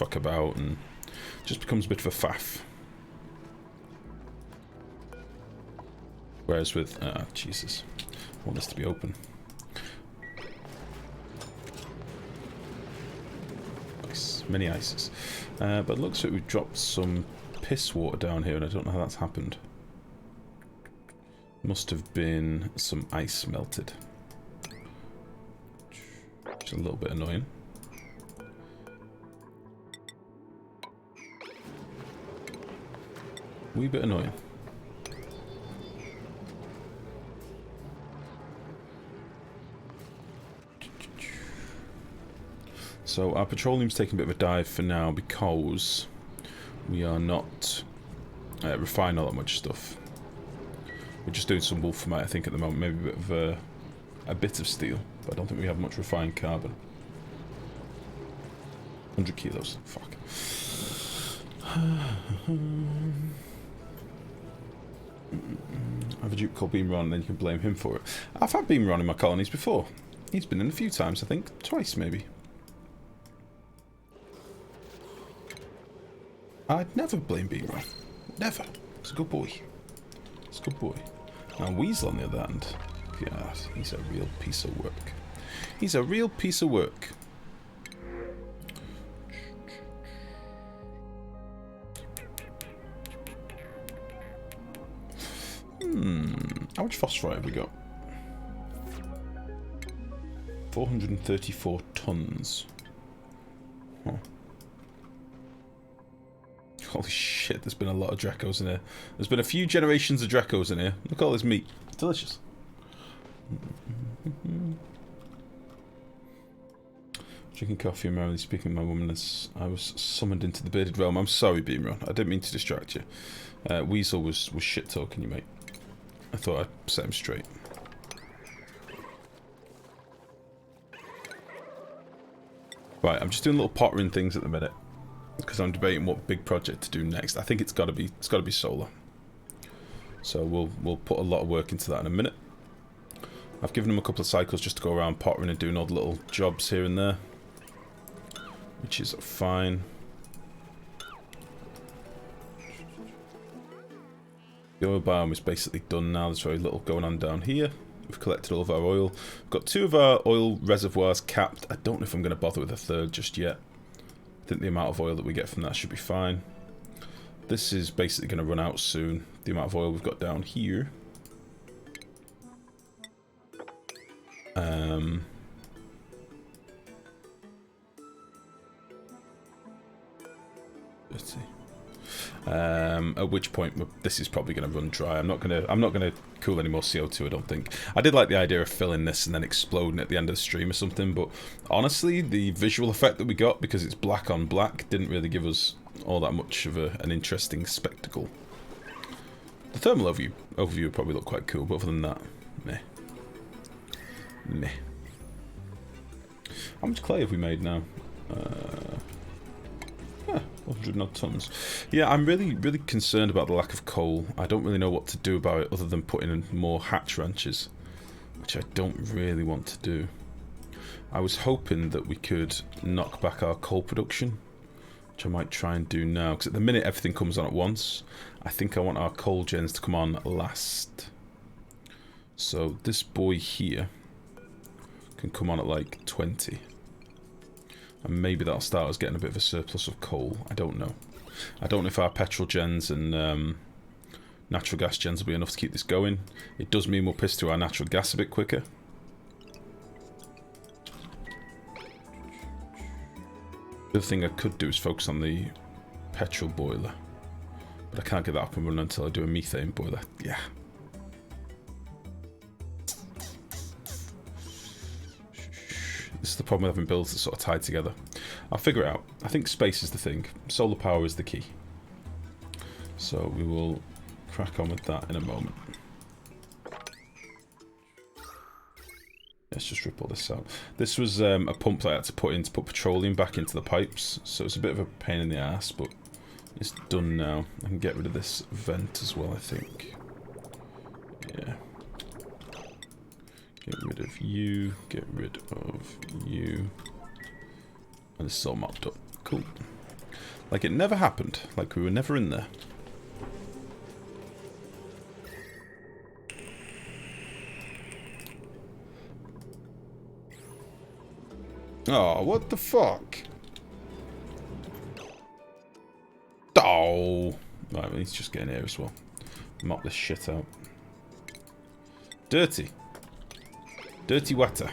fuck about and just becomes a bit of a faff. Whereas with... Jesus. I want this to be open. Nice. Many ices. But it looks like we've dropped some piss water down here and I don't know how that's happened. Must have been some ice melted. Which is a little bit annoying. Wee bit annoying. So our petroleum's taking a bit of a dive for now because we are not refining all that much stuff. We're just doing some wolframite, I think, at the moment. Maybe a bit of steel, but I don't think we have much refined carbon. 100 kilos. Fuck. I have a Duke called Beamron, and then you can blame him for it. I've had Beamron in my colonies before. He's been in a few times, I think. Twice, maybe. I'd never blame Beamron. Never. He's a good boy. He's a good boy. Now Weasel, on the other hand, God, he's a real piece of work. He's a real piece of work. How much phosphorite have we got? 434 tons. Huh. Holy shit, there's been a lot of Dracos in here. There's been a few generations of Dracos in here. Look at all this meat. Delicious. Drinking coffee and merrily speaking my woman as I was summoned into the bearded realm. I'm sorry, Beamron. I didn't mean to distract you. Weasel was shit talking you, mate. I thought I'd set him straight. Right, I'm just doing little pottering things at the minute because I'm debating what big project to do next. I think it's got to be solar. So we'll put a lot of work into that in a minute. I've given him a couple of cycles just to go around pottering and doing all the little jobs here and there, which is fine. The oil biome is basically done now. There's very little going on down here. We've collected all of our oil. We've got 2 of our oil reservoirs capped. I don't know if I'm going to bother with a 3rd just yet. I think the amount of oil that we get from that should be fine. This is basically going to run out soon. The amount of oil we've got down here. Let's see. At which point this is probably going to run dry. I'm not gonna cool any more CO2. I don't think. I did like the idea of filling this and then exploding at the end of the stream or something, but honestly, the visual effect that we got because it's black on black didn't really give us all that much of an interesting spectacle. The thermal overview would probably look quite cool, but other than that, meh. Meh. How much clay have we made now? 100 odd tons. Yeah, I'm really concerned about the lack of coal. I don't really know what to do about it other than putting in more hatch ranches, which I don't really want to do. I was hoping that we could knock back our coal production, which I might try and do now, because at the minute everything comes on at once. I think I want our coal gens to come on last. So this boy here can come on at like 20. And maybe that'll start us getting a bit of a surplus of coal. I don't know. I don't know if our petrol gens and natural gas gens will be enough to keep this going. It does mean we'll piss through our natural gas a bit quicker. The other thing I could do is focus on the petrol boiler. But I can't get that up and running until I do a methane boiler. Yeah. This is the problem with having builds that sort of tied together. I'll figure it out. I think space is the thing. Solar power is the key. So we will crack on with that in a moment. Let's just rip all this out. This was a pump that I had to put in to put petroleum back into the pipes. So it's a bit of a pain in the ass, but it's done now. I can get rid of this vent as well, I think. Yeah. Get rid of you, get rid of you. And this is all mopped up. Cool. Like it never happened. Like we were never in there. Oh, what the fuck? Oh! Right, we need to just get in here as well. Mop this shit out. Dirty. Dirty water.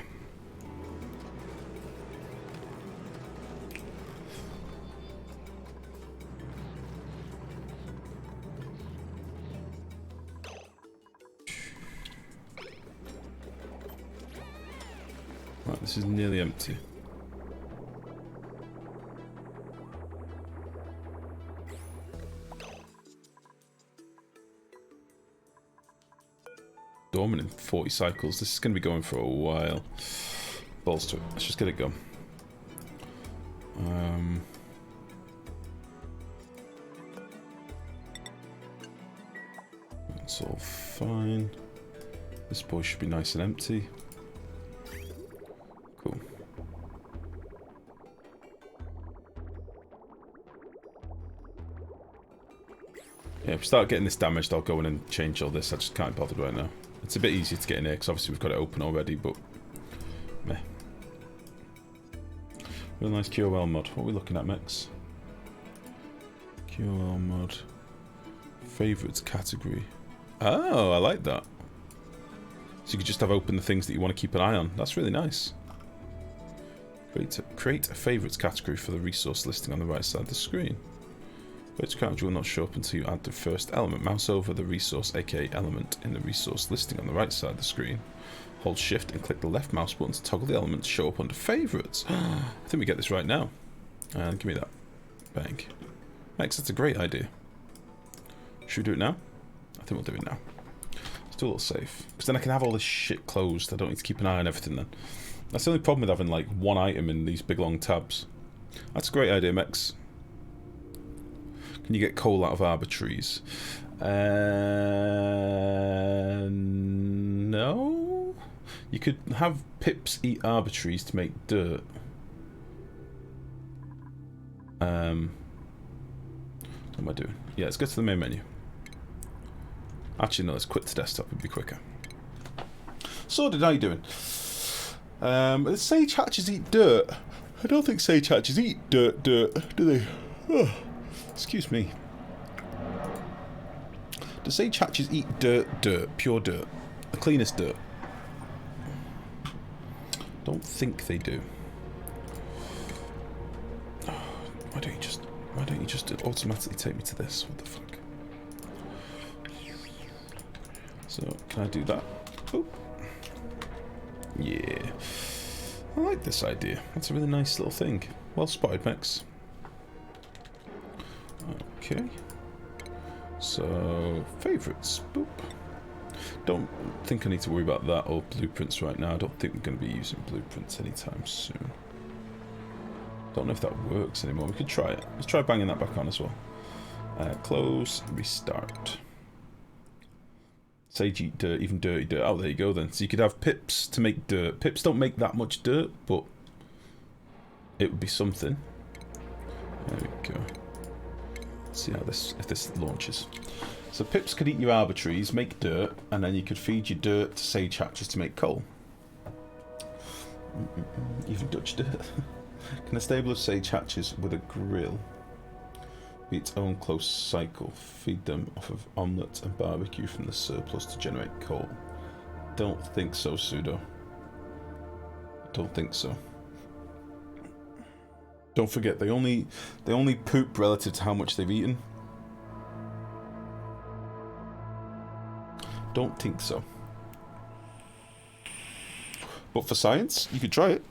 Right, this is nearly empty. Dormant in 40 cycles. This is going to be going for a while. Balls to it. Let's just get it going. That's all fine. This boy should be nice and empty. Cool. Yeah, if we start getting this damaged, I'll go in and change all this. I just can't bother right now. It's a bit easier to get in here because obviously we've got it open already, but meh. Real nice QOL mod. What are we looking at, Mex? QOL mod. Favorites category. Oh, I like that. So you could just have open the things that you want to keep an eye on. That's really nice. Create a favorites category for the resource listing on the right side of the screen. Which category will not show up until you add the first element. Mouse over the resource, aka element, in the resource listing on the right side of the screen. Hold shift and click the left mouse button to toggle the element to show up under favorites. I think we get this right now. And give me that. Bang. Max, that's a great idea. Should we do it now? I think we'll do it now. Let's do a little save. Because then I can have all this shit closed. I don't need to keep an eye on everything then. That's the only problem with having like one item in these big long tabs. That's a great idea, Mex. Can you get coal out of arbor trees? No? You could have pips eat arbor trees to make dirt. What am I doing? Yeah, let's go to the main menu. Actually, no, let's quit the desktop, it'd be quicker. Sorted, how you doing? Sage hatches eat dirt. I don't think sage hatches eat dirt, do they? Oh, excuse me. Do sage hatches eat dirt, pure dirt? The cleanest dirt? Don't think they do. Why don't you just automatically take me to this? What the fuck? So, can I do that? Oh. Yeah. I like this idea. That's a really nice little thing. Well spotted, Max. Okay. So, favourites. Boop. Don't think I need to worry about that or blueprints right now. I don't think we're going to be using blueprints anytime soon. Don't know if that works anymore. We could try it. Let's try banging that back on as well. Close. Restart. Sage eat dirt, even dirty dirt. Oh, there you go then. So you could have pips to make dirt. Pips don't make that much dirt, but it would be something. There we go. Let's see how if this launches. So pips could eat your arbor trees, make dirt, and then you could feed your dirt to sage hatches to make coal. Even Dutch dirt. Can a stable of sage hatches with a grill be its own close cycle? Feed them off of omelette and barbecue from the surplus to generate coal. Don't think so, Pseudo. Don't think so. Don't forget, they only poop relative to how much they've eaten. Don't think so. But for science, you could try it.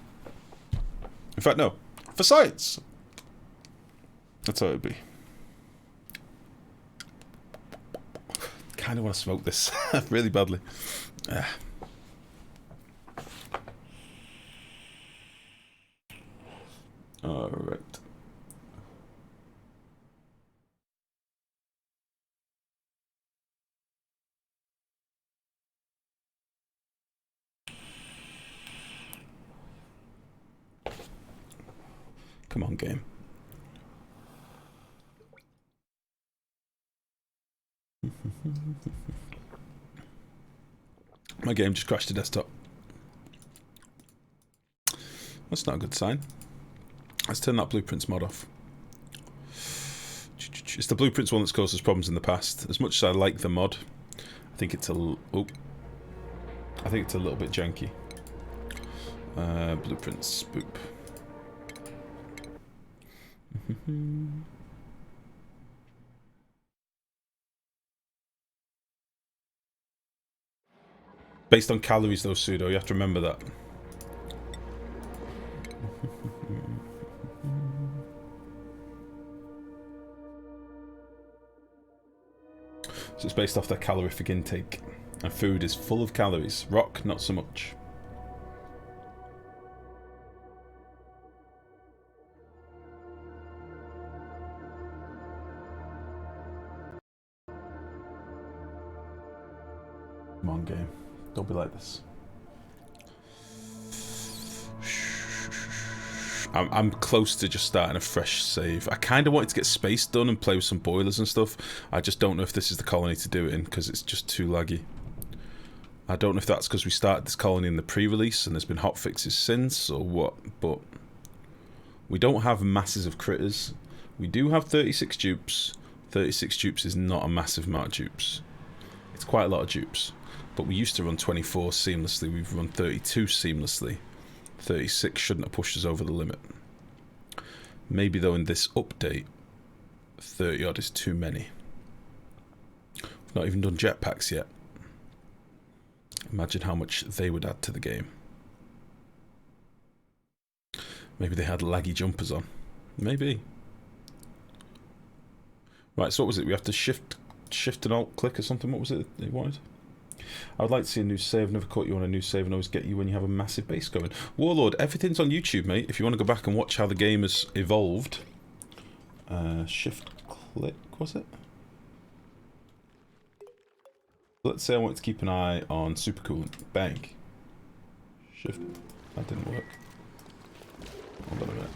In fact, no. For science! That's how it would be. Kind of want to smoke this really badly. Alright. Come on, game. My game just crashed to desktop. That's not a good sign. Let's turn that Blueprints mod off. It's the Blueprints one that's caused us problems in the past. As much as I like the mod, I think it's a little bit janky. Blueprints, boop. Based on calories though, Sudo, you have to remember that. So it's based off their calorific intake. And food is full of calories. Rock, not so much. Come on, game. Don't be like this. I'm close to just starting a fresh save. I kind of wanted to get space done and play with some boilers and stuff. I just don't know if this is the colony to do it in because it's just too laggy. I don't know if that's because we started this colony in the pre-release and there's been hot fixes since or what, but we don't have masses of critters. We do have 36 dupes. 36 dupes is not a massive amount of dupes. It's quite a lot of dupes. But we used to run 24 seamlessly. We've run 32 seamlessly. 36 shouldn't have pushed us over the limit. Maybe though in this update, 30 odd is too many. We've not even done jetpacks yet. Imagine how much they would add to the game. Maybe they had laggy jumpers on. Maybe. Right, so what was it? We have to shift and alt click or something. What was it they wanted? I would like to see a new save. Never caught you on a new save and always get you when you have a massive base going. Warlord, everything's on YouTube, mate. If you want to go back and watch how the game has evolved. Shift click, was it? Let's say I want to keep an eye on supercoolant. Bang. Shift. That didn't work. Hold on a minute.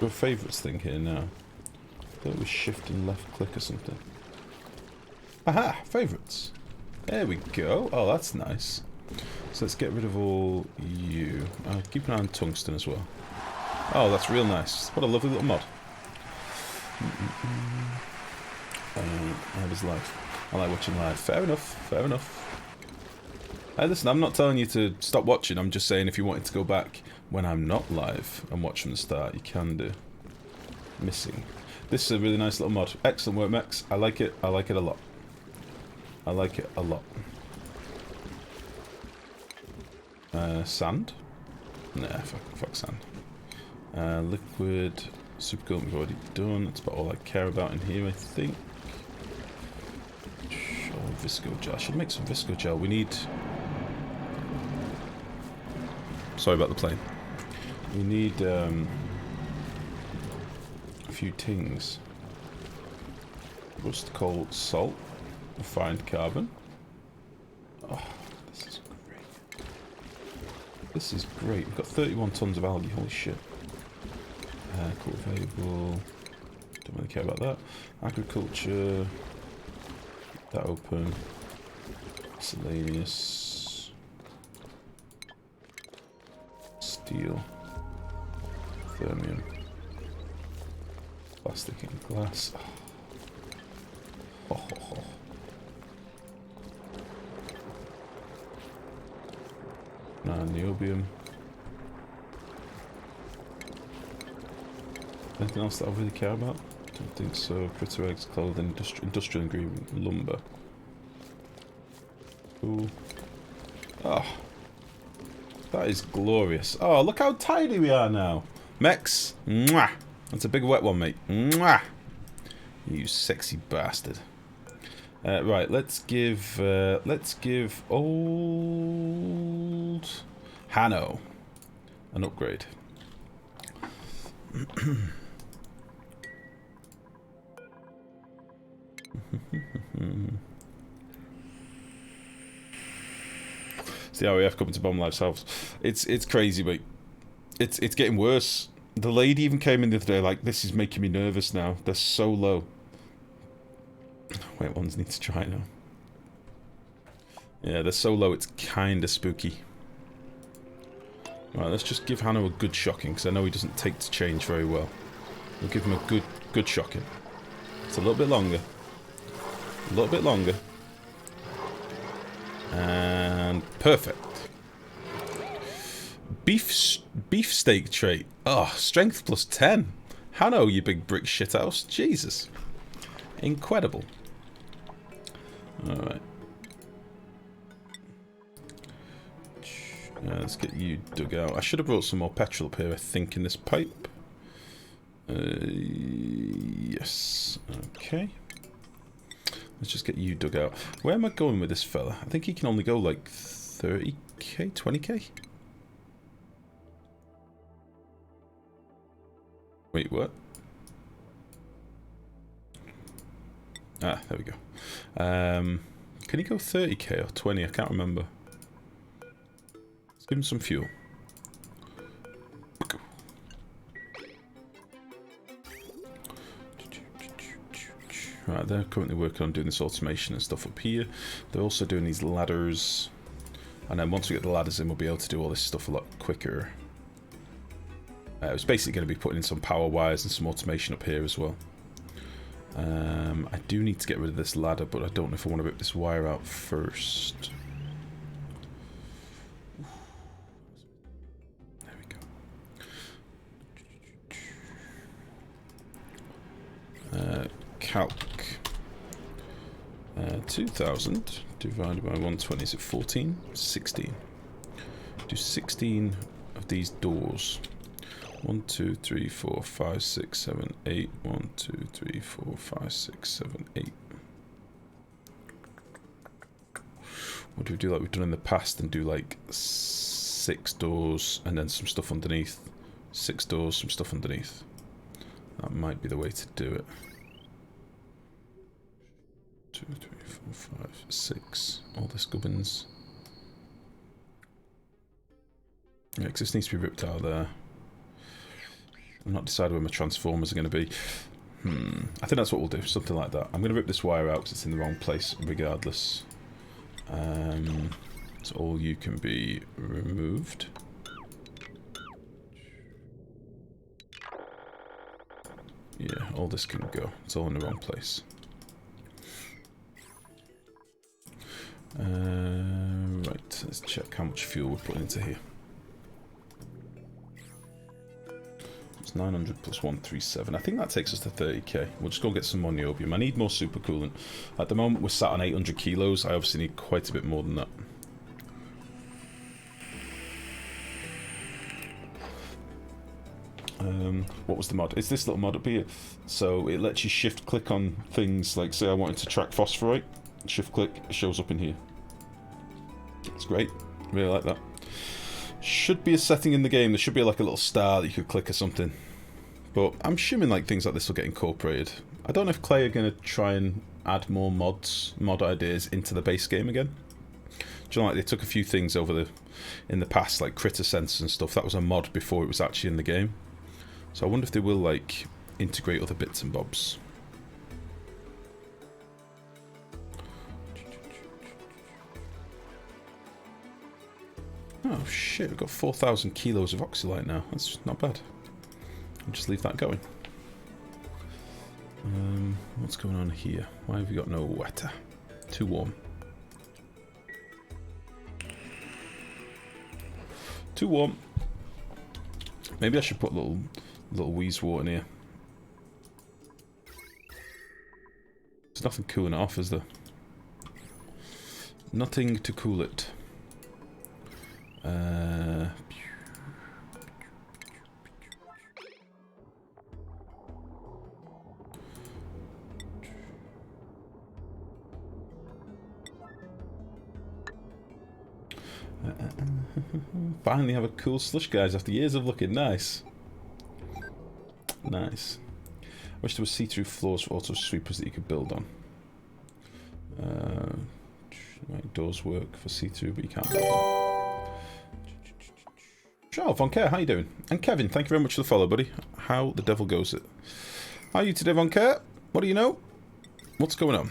Got a favourites thing here now. I thought it was shift and left click or something. Aha! Favourites. There we go. Oh, that's nice. So let's get rid of all you. Keep an eye on tungsten as well. Oh, that's real nice. What a lovely little mod. How does life? I like watching live. Fair enough. Fair enough. Hey, listen, I'm not telling you to stop watching. I'm just saying if you wanted to go back when I'm not live and watch from the start, you can do. Missing. This is a really nice little mod. Excellent work, Max. I like it. I like it a lot. I like it a lot. Sand? Nah, fuck sand. Liquid, supercoolant we've already done. That's about all I care about in here, I think. Oh, visco gel. I should make some visco gel. We need... Sorry about the plane. We need a few things. Rust, coal, salt. Refined carbon. Oh, this is great. This is great. We've got 31 tons of algae. Holy shit. Cultivable. Don't really care about that. Agriculture. Keep that open. Miscellaneous. Steel. Thermium. Plastic and glass. Oh. Niobium. Anything else that I really care about? Don't think so. Critter eggs, clothing, industrial ingredient, lumber. Cool. Oh. That is glorious. Oh, look how tiny we are now. Mex. Mwah. That's a big wet one, mate. Mwah. You sexy bastard. Right, let's give old Hanno an upgrade. It's the RAF coming to bomb live selves. It's crazy, mate. It's getting worse. The lady even came in the other day like, this is making me nervous now. They're so low. Wait, ones need to try now. Yeah, they're so low it's kinda spooky. Right, let's just give Hanno a good shocking, because I know he doesn't take to change very well. We'll give him a good shocking. It's a little bit longer. A little bit longer. And perfect. Beefsteak trait. Oh, strength plus 10. Hanno, you big brick shithouse. Jesus. Incredible. Alright. Let's get you dug out. I should have brought some more petrol up here, I think, in this pipe. Yes. Okay. Let's just get you dug out. Where am I going with this fella? I think he can only go like 30k, 20k? Wait, what? Ah, there we go. Can he go 30k or 20? I can't remember. Let's give him some fuel. Right, they're currently working on doing this automation and stuff up here. They're also doing these ladders. And then once we get the ladders in, we'll be able to do all this stuff a lot quicker. It was basically going to be putting in some power wires and some automation up here as well. I do need to get rid of this ladder, but I don't know if I want to rip this wire out first. There we go. Calc. 2000 divided by 120 is it 14? 16. Do 16 of these doors. 1, 2, 3, 4, 5, 6, 7, 8. 1, 2, 3, 4, 5, 6, 7, 8. What do we do like we've done in the past and do like 6 doors and then some stuff underneath? 6 doors, some stuff underneath. That might be the way to do it. 2, 3, 4, 5, 6. All this gubbins. Yeah, because this needs to be ripped out of there. I'm not decided where my transformers are going to be. I think that's what we'll do, something like that. I'm going to rip this wire out because it's in the wrong place regardless. So all you can be removed. Yeah, all this can go. It's all in the wrong place. Right, let's check how much fuel we're putting into here. It's 900 plus 137. I think that takes us to 30k. We'll just go get some more niobium. I need more supercoolant. At the moment, we're sat on 800 kilos. I obviously need quite a bit more than that. What was the mod? It's this little mod up here. So it lets you shift click on things. Like, say I wanted to track phosphorite. Shift click, it shows up in here. It's great. Really like that. Should be a setting in the game. There should be like a little star that you could click or something. But I'm assuming like things like this will get incorporated. I don't know if Clay are going to try and add more mod ideas into the base game again. Do you know, like they took a few things over in the past, like critter sensors and stuff. That was a mod before it was actually in the game. So I wonder if they will like integrate other bits and bobs. Oh shit, we've got 4,000 kilos of oxylite now. That's not bad. I'll just leave that going. What's going on here? Why have we got no water? Too warm. Too warm. Maybe I should put a little wheeze water in here. There's nothing cooling it off, is there? Nothing to cool it. Finally have a cool slush, guys, after years of looking. Nice. Nice. I wish there were see-through floors for auto sweepers that you could build on. Right, doors work for see-through, but you can't build them. Sure, Von Care, how you doing? And Kevin, thank you very much for the follow, buddy. How the devil goes it? How are you today, Von Care? What do you know? what's going on?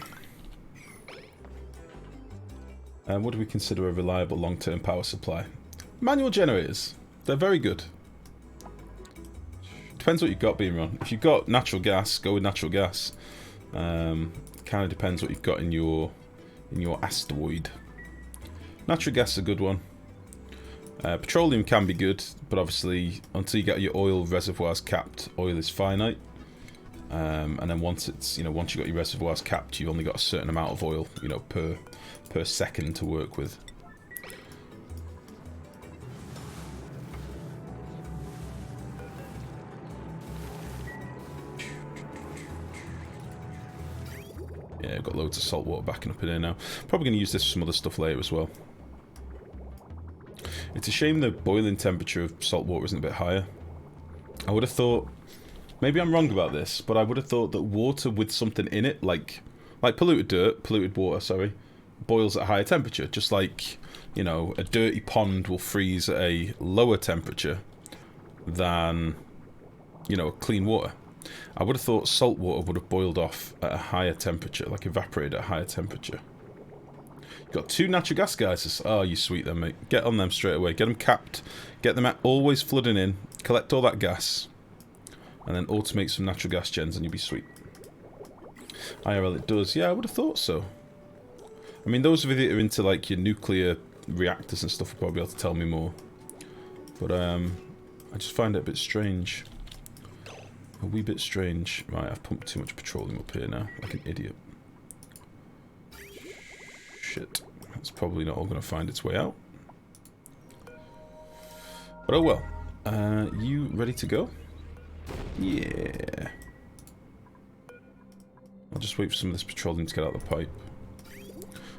What do we consider a reliable long-term power supply? Manual generators. They're very good. Depends what you've got being run. If you've got natural gas, go with natural gas. Kind of depends what you've got in your asteroid. Natural gas is a good one. Petroleum can be good, but obviously until you get your oil reservoirs capped, oil is finite. And then once it's, once you got your reservoirs capped, you've only got a certain amount of oil, per second to work with. Yeah, I've got loads of salt water backing up in here now. Probably going to use this for some other stuff later as well. It's a shame the boiling temperature of salt water isn't a bit higher. I would have thought, maybe I'm wrong about this, but I would have thought that water with something in it, like polluted water, sorry, boils at a higher temperature. Just like, a dirty pond will freeze at a lower temperature than, clean water. I would have thought salt water would have boiled off at a higher temperature, like evaporated at a higher temperature. You've got 2 natural gas geysers. Oh, you sweet then, mate. Get on them straight away. Get them capped. Get them always flooding in. Collect all that gas. And then automate some natural gas gens and you'll be sweet. IRL it does. Yeah, I would have thought so. I mean, those of you that are into, like, your nuclear reactors and stuff will probably be able to tell me more. But, I just find it a bit strange. A wee bit strange. Right, I've pumped too much petroleum up here now, like an idiot. Shit. It's probably not all going to find its way out. But oh well. You ready to go? Yeah. I'll just wait for some of this petroleum to get out of the pipe.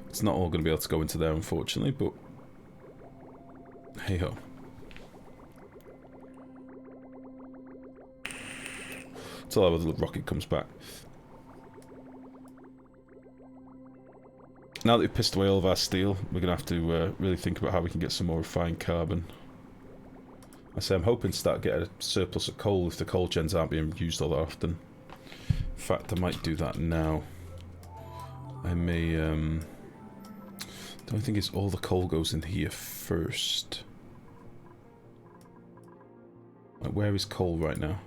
It's not all going to be able to go into there, unfortunately, but hey ho. Till the rocket comes back. Now that we've pissed away all of our steel, we're going to have to really think about how we can get some more refined carbon. I say I'm hoping to start getting a surplus of coal if the coal gens aren't being used all that often. In fact, I might do that now. I may, don't think it's all the coal goes in here first. Like, where is coal right now?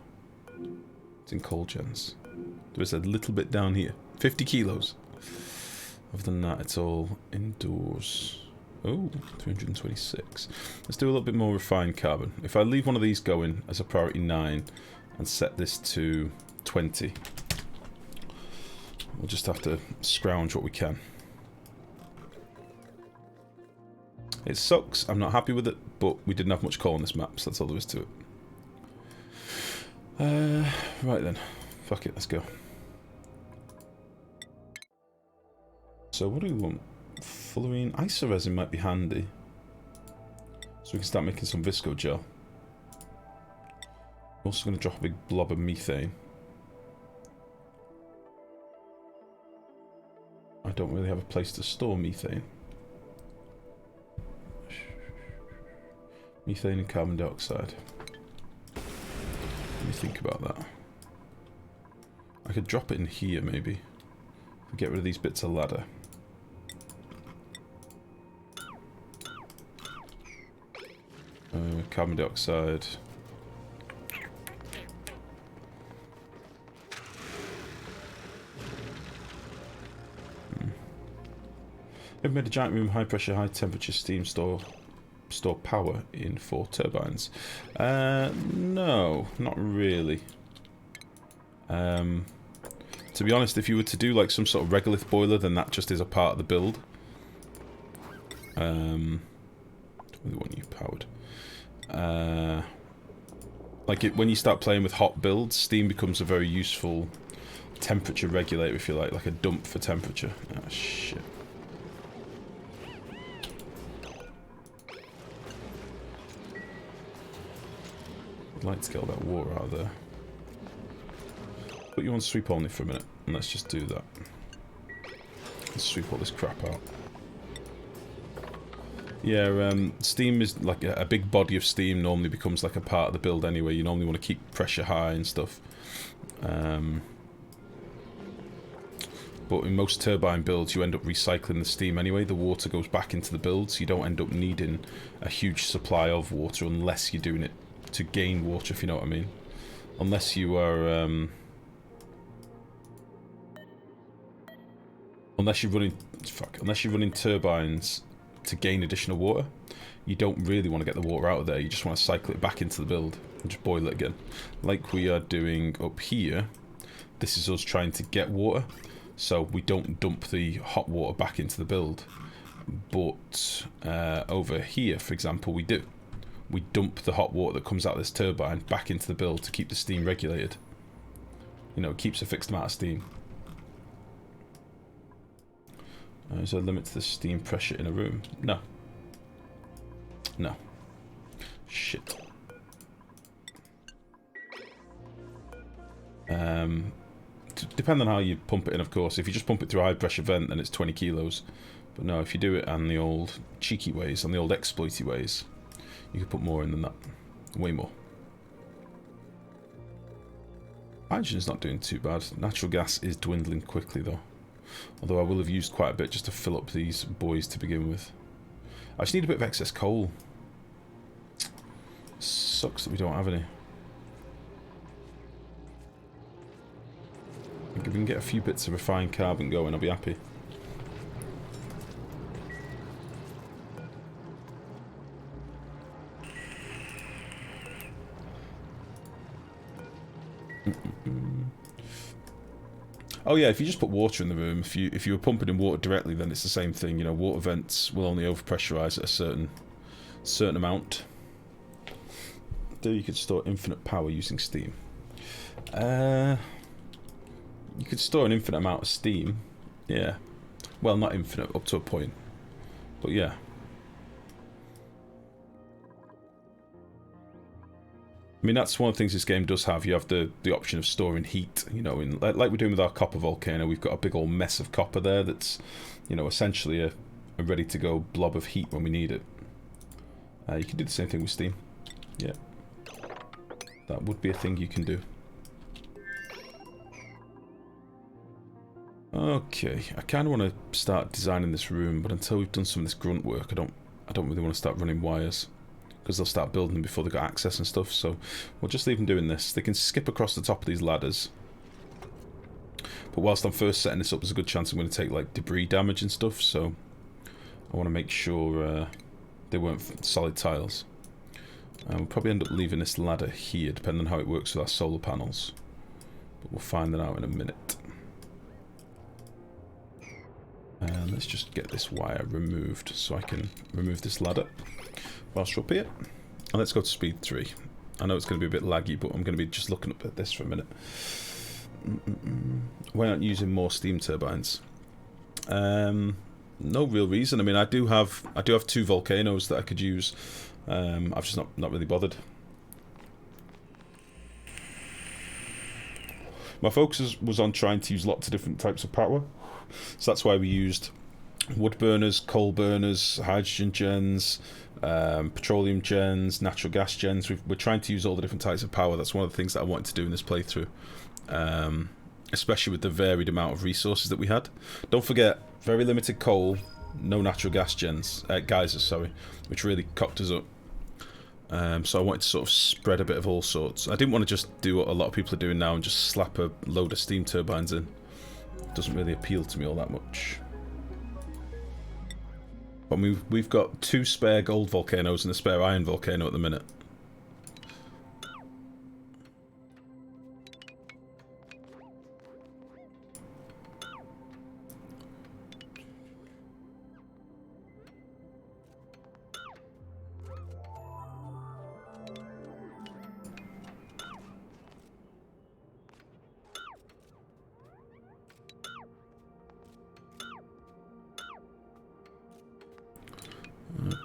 It's in coal gens. There's a little bit down here. 50 kilos. Other than that, it's all indoors. Oh, 326. Let's do a little bit more refined carbon. If I leave one of these going as a priority 9 and set this to 20, we'll just have to scrounge what we can. It sucks, I'm not happy with it, but we didn't have much coal on this map, so that's all there is to it. Right then. Fuck it, let's go. So what do we want? Fullerene. Isoresin might be handy. So we can start making some visco gel. Also going to drop a big blob of methane. I don't really have a place to store methane. Methane and carbon dioxide. Let me think about that. I could drop it in here maybe. Get rid of these bits of ladder. Carbon dioxide. We've made a giant room, high pressure, high temperature steam store power in 4 turbines. No, not really. To be honest, if you were to do like some sort of regolith boiler, then that just is a part of the build. Don't really want you powered. When you start playing with hot builds, steam becomes a very useful temperature regulator, if you like a dump for temperature. Ah, shit. I'd like to get all that water out of there. Put you on sweep only for a minute, and let's just do that. Let's sweep all this crap out. Yeah, steam is like a big body of steam normally becomes like a part of the build anyway. You normally want to keep pressure high and stuff. But in most turbine builds, you end up recycling the steam anyway. The water goes back into the build, so you don't end up needing a huge supply of water unless you're doing it to gain water, if you know what I mean. Unless you are... unless you're running turbines to gain additional water, you don't really want to get the water out of there. You just want to cycle it back into the build and just boil it again. Like we are doing up here, this is us trying to get water. So we don't dump the hot water back into the build. But over here, for example, we do. We dump the hot water that comes out of this turbine back into the build to keep the steam regulated. You know, it keeps a fixed amount of steam. Is there a limit to the steam pressure in a room? No. No. Shit. Depending on how you pump it in, of course. If you just pump it through a high pressure vent, then it's 20 kilos. But no, if you do it on the old cheeky ways, on the old exploity ways, you could put more in than that. Way more. Hydrogen's not doing too bad. Natural gas is dwindling quickly, though. Although I will have used quite a bit just to fill up these boys to begin with. I just need a bit of excess coal. Sucks that we don't have any. If we can get a few bits of refined carbon going, I'll be happy. Oh yeah, if you just put water in the room, if you were pumping in water directly, then it's the same thing. You know, water vents will only overpressurize at a certain amount. Though you could store infinite power using steam. You could store an infinite amount of steam. Yeah. Well, not infinite, up to a point. But yeah. I mean, that's one of the things this game does have. You have the option of storing heat, you know, like we're doing with our copper volcano. We've got a big old mess of copper there that's, you know, essentially a ready-to-go blob of heat when we need it. You can do the same thing with steam. Yeah. That would be a thing you can do. Okay, I kind of want to start designing this room, but until we've done some of this grunt work, I don't really want to start running wires. Because they'll start building them before they've got access and stuff, so we'll just leave them doing this. They can skip across the top of these ladders. But whilst I'm first setting this up, there's a good chance I'm going to take like debris damage and stuff, so I want to make sure they weren't solid tiles. We'll probably end up leaving this ladder here, depending on how it works with our solar panels. But we'll find that out in a minute. And let's just get this wire removed so I can remove this ladder whilst we're up here. And let's go to speed 3. I know it's going to be a bit laggy, but I'm going to be just looking up at this for a minute. Why aren't you using more steam turbines? No real reason. I mean, I do have 2 volcanoes that I could use. I've just not really bothered. My focus was on trying to use lots of different types of power. So that's why we used wood burners, coal burners, hydrogen gens, petroleum gens, natural gas gens. We're trying to use all the different types of power. That's one of the things that I wanted to do in this playthrough. Especially with the varied amount of resources that we had. Don't forget, very limited coal, no natural gas gens, geysers, sorry, which really cocked us up. So I wanted to sort of spread a bit of all sorts. I didn't want to just do what a lot of people are doing now and just slap a load of steam turbines in. It doesn't really appeal to me all that much. But we've got 2 spare gold volcanoes and a spare iron volcano at the minute.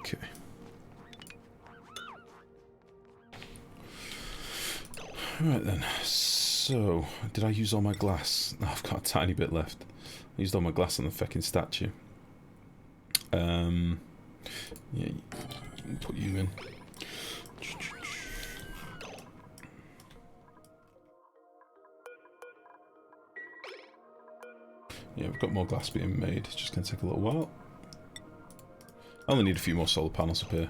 Okay. Right then, so, did I use all my glass? No, I've got a tiny bit left. I used all my glass on the fucking statue. Yeah, put you in. Yeah, we've got more glass being made. It's just going to take a little while. I only need a few more solar panels up here.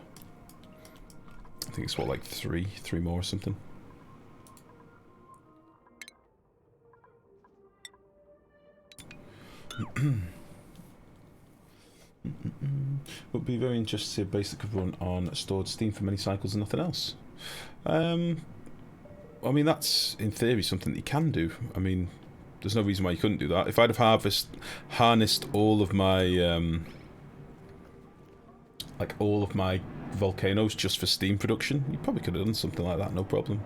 I think it's what, like three more or something. Would be very interested to see a base that could run on stored steam for many cycles and nothing else. I mean, that's in theory something that you can do. I mean, there's no reason why you couldn't do that. If I'd have harnessed all of my all of my volcanoes just for steam production, you probably could have done something like that, no problem.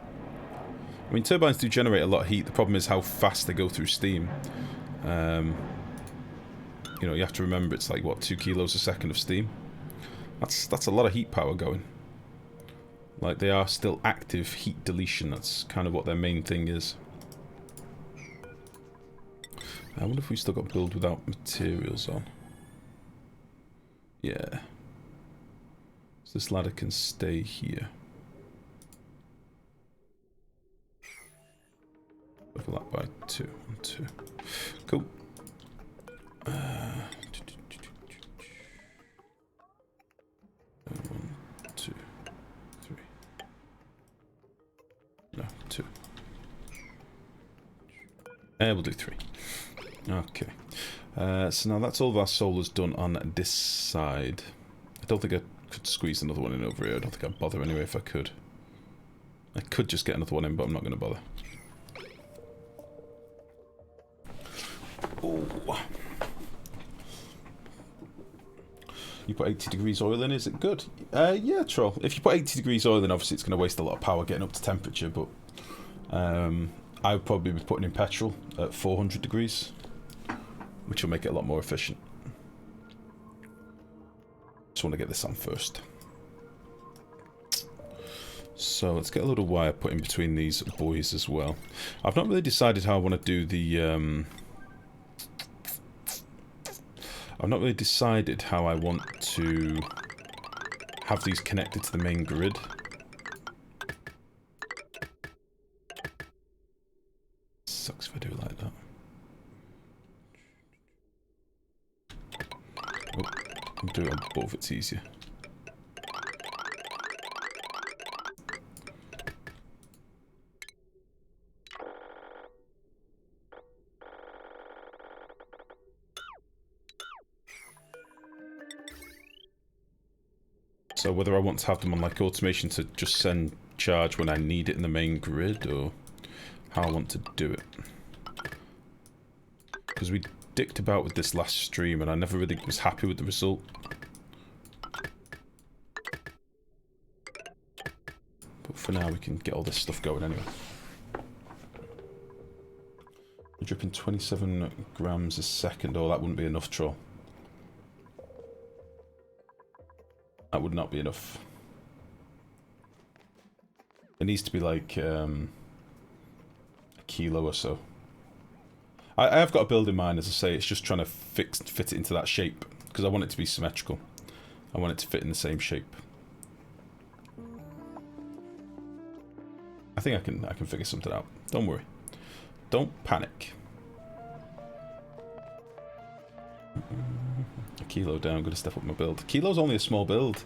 I mean, turbines do generate a lot of heat. The problem is how fast they go through steam. You know, you have to remember it's like, what, 2 kilos a second of steam? That's a lot of heat power going. Like, they are still active heat deletion. That's kind of what their main thing is. I wonder if we still got build without materials on. Yeah. So this ladder can stay here. Overlap by 2 and 2. Cool. 1, 2, 3. No, 2. We'll do 3. Okay. So now that's all of our solars done on this side. I don't think I could squeeze another one in over here. I don't think I'd bother anyway if I could. I could just get another one in, but I'm not going to bother. Oh. You put 80 degrees oil in, is it good? Yeah, Troll. If you put 80 degrees oil in, obviously it's going to waste a lot of power getting up to temperature, but I would probably be putting in petrol at 400 degrees, which will make it a lot more efficient. Just want to get this on first. So let's get a little wire put in between these boys as well. I've not really decided how I want to do the... I've not really decided how I want to have these connected to the main grid. Sucks if I do it like that. Oh, I'll do it on both, it's easier. So whether I want to have them on like automation to just send charge when I need it in the main grid, or how I want to do it. Because we dicked about with this last stream and I never really was happy with the result. But for now we can get all this stuff going anyway. We're dripping 27 grams a second. Oh, that wouldn't be enough, Troll. That would not be enough. It needs to be like a kilo or so. I have got a build in mind, as I say. It's just trying to fit it into that shape because I want it to be symmetrical. I want it to fit in the same shape. I think I can figure something out. Don't worry. Don't panic. A kilo down, I'm going to step up my build. Kilo's only a small build.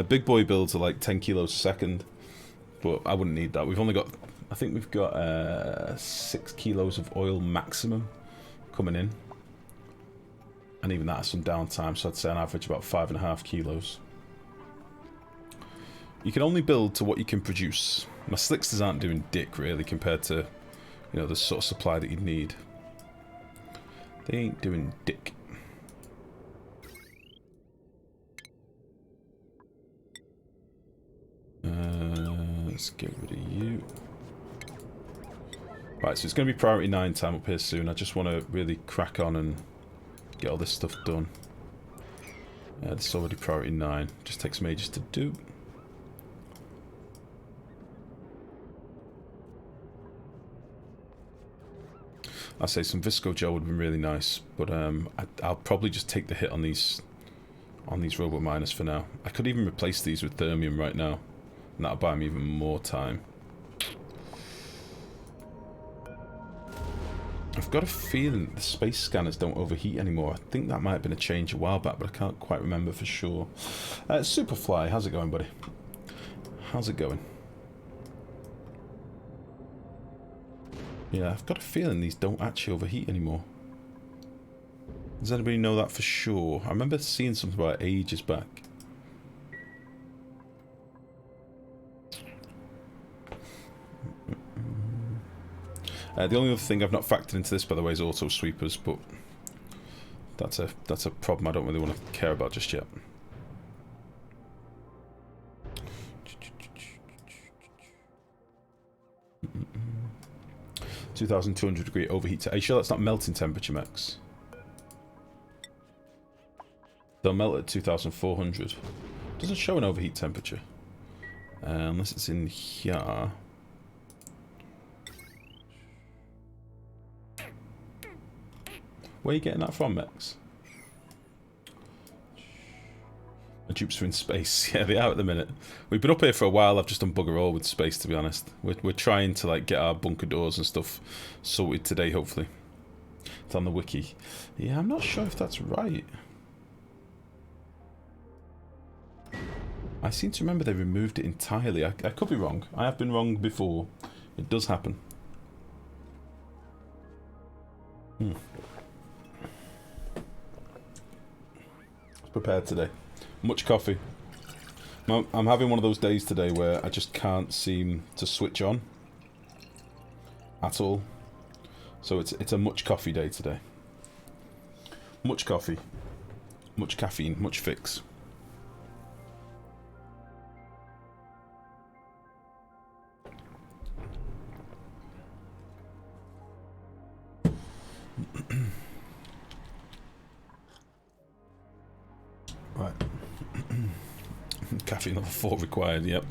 Big boy builds are like 10 kilos a second. But I wouldn't need that. We've only got, I think we've got 6 kilos of oil maximum coming in. And even that has some downtime, so I'd say on average about 5.5 kilos. You can only build to what you can produce. My slicksters aren't doing dick really compared to, you know, the sort of supply that you'd need. They ain't doing dick. Let's get rid of you. Right, so it's going to be priority 9 time up here soon. I just want to really crack on and get all this stuff done. This is already priority 9. Just takes some ages to do. I say some visco gel would have been really nice, but I'll probably just take the hit on these robot miners for now. I could even replace these with thermium right now, and that'll buy me even more time. I've got a feeling the space scanners don't overheat anymore. I think that might have been a change a while back, but I can't quite remember for sure. Superfly, how's it going, buddy? How's it going? Yeah, I've got a feeling these don't actually overheat anymore. Does anybody know that for sure? I remember seeing something about it ages back. The only other thing I've not factored into this, by the way, is auto sweepers, but that's a problem I don't really want to care about just yet. 2,200 degree overheat. Are you sure that's not melting temperature, Max? They'll melt at 2,400. Doesn't show an overheat temperature. Unless it's in here. Where are you getting that from, Max? My dupes are in space. Yeah, they are at the minute. We've been up here for a while. I've just done bugger all with space, to be honest. We're trying to like get our bunker doors and stuff sorted today, hopefully. It's on the wiki. Yeah, I'm not sure if that's right. I seem to remember they removed it entirely. I could be wrong. I have been wrong before. It does happen. Prepared today. Much coffee. I'm having one of those days today where I just can't seem to switch on at all. So it's a much coffee day today. Much coffee, much caffeine, much fix. Right. Caffeine level 4 required, yep.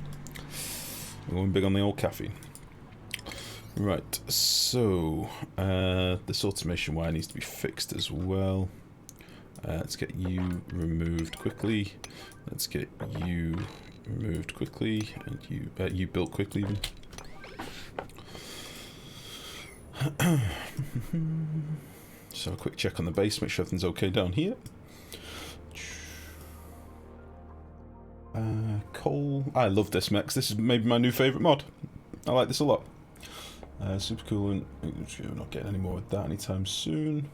We're going big on the old caffeine. Right, so this automation wire needs to be fixed as well. Let's get you removed quickly. Let's get you removed quickly, and you built quickly even. So a quick check on the base, make sure everything's okay down here. Coal. I love this mix. This is maybe my new favourite mod. I like this a lot. Super cool, and we're not getting any more with that anytime soon.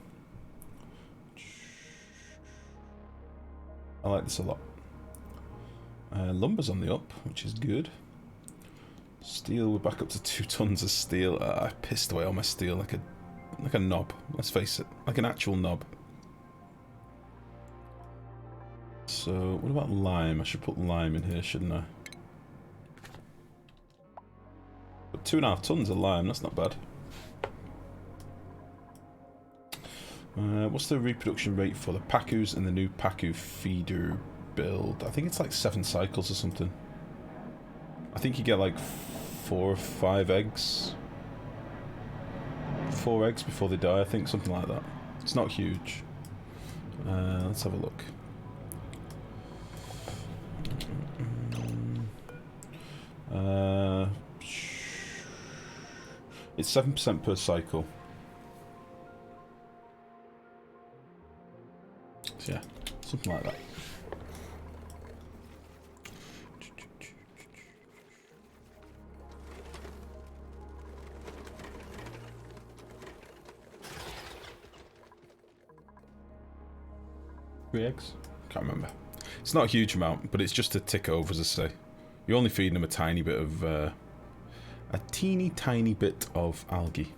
I like this a lot. Lumber's on the up, which is good. Steel, we're back up to 2 tons of steel. I pissed away all my steel like a knob. Let's face it, like an actual knob. So, what about lime? I should put lime in here, shouldn't I? But 2.5 tons of lime, that's not bad. What's the reproduction rate for the Pacus and the new Pacu feeder build? I think it's like 7 cycles or something. I think you get like 4 or 5 eggs. 4 eggs before they die, I think, something like that. It's not huge. Let's have a look. It's 7% per cycle. So yeah, something like that. Three eggs? Can't remember. It's not a huge amount, but it's just to tick over, as I say. You're only feeding them a tiny bit of, a teeny tiny bit of algae.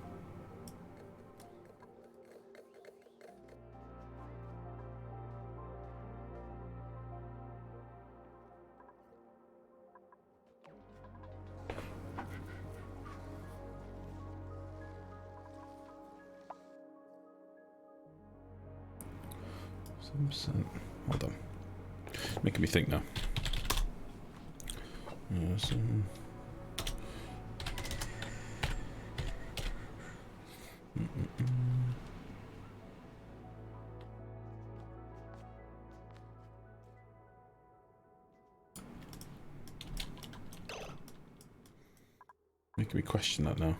Hold on. Making me think now. Yes. Making me question that now.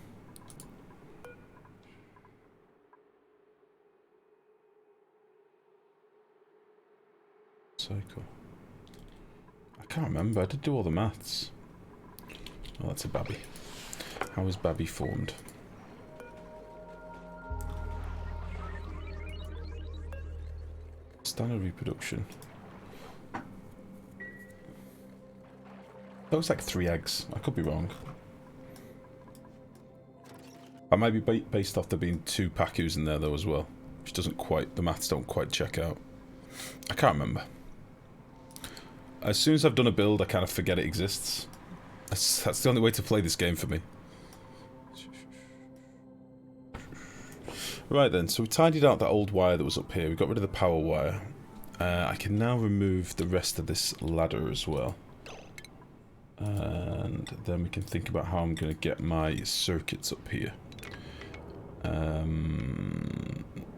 cycle. I can't remember. I did do all the maths. Oh, that's a babby. How is babby formed? Standard reproduction. That was like 3 eggs. I could be wrong. I might be based off there being 2 Pacus in there though as well. Which doesn't quite, the maths don't quite check out. I can't remember. As soon as I've done a build, I kind of forget it exists. That's the only way to play this game for me. Right then, so we tidied out that old wire that was up here. We got rid of the power wire. I can now remove the rest of this ladder as well. And then we can think about how I'm going to get my circuits up here.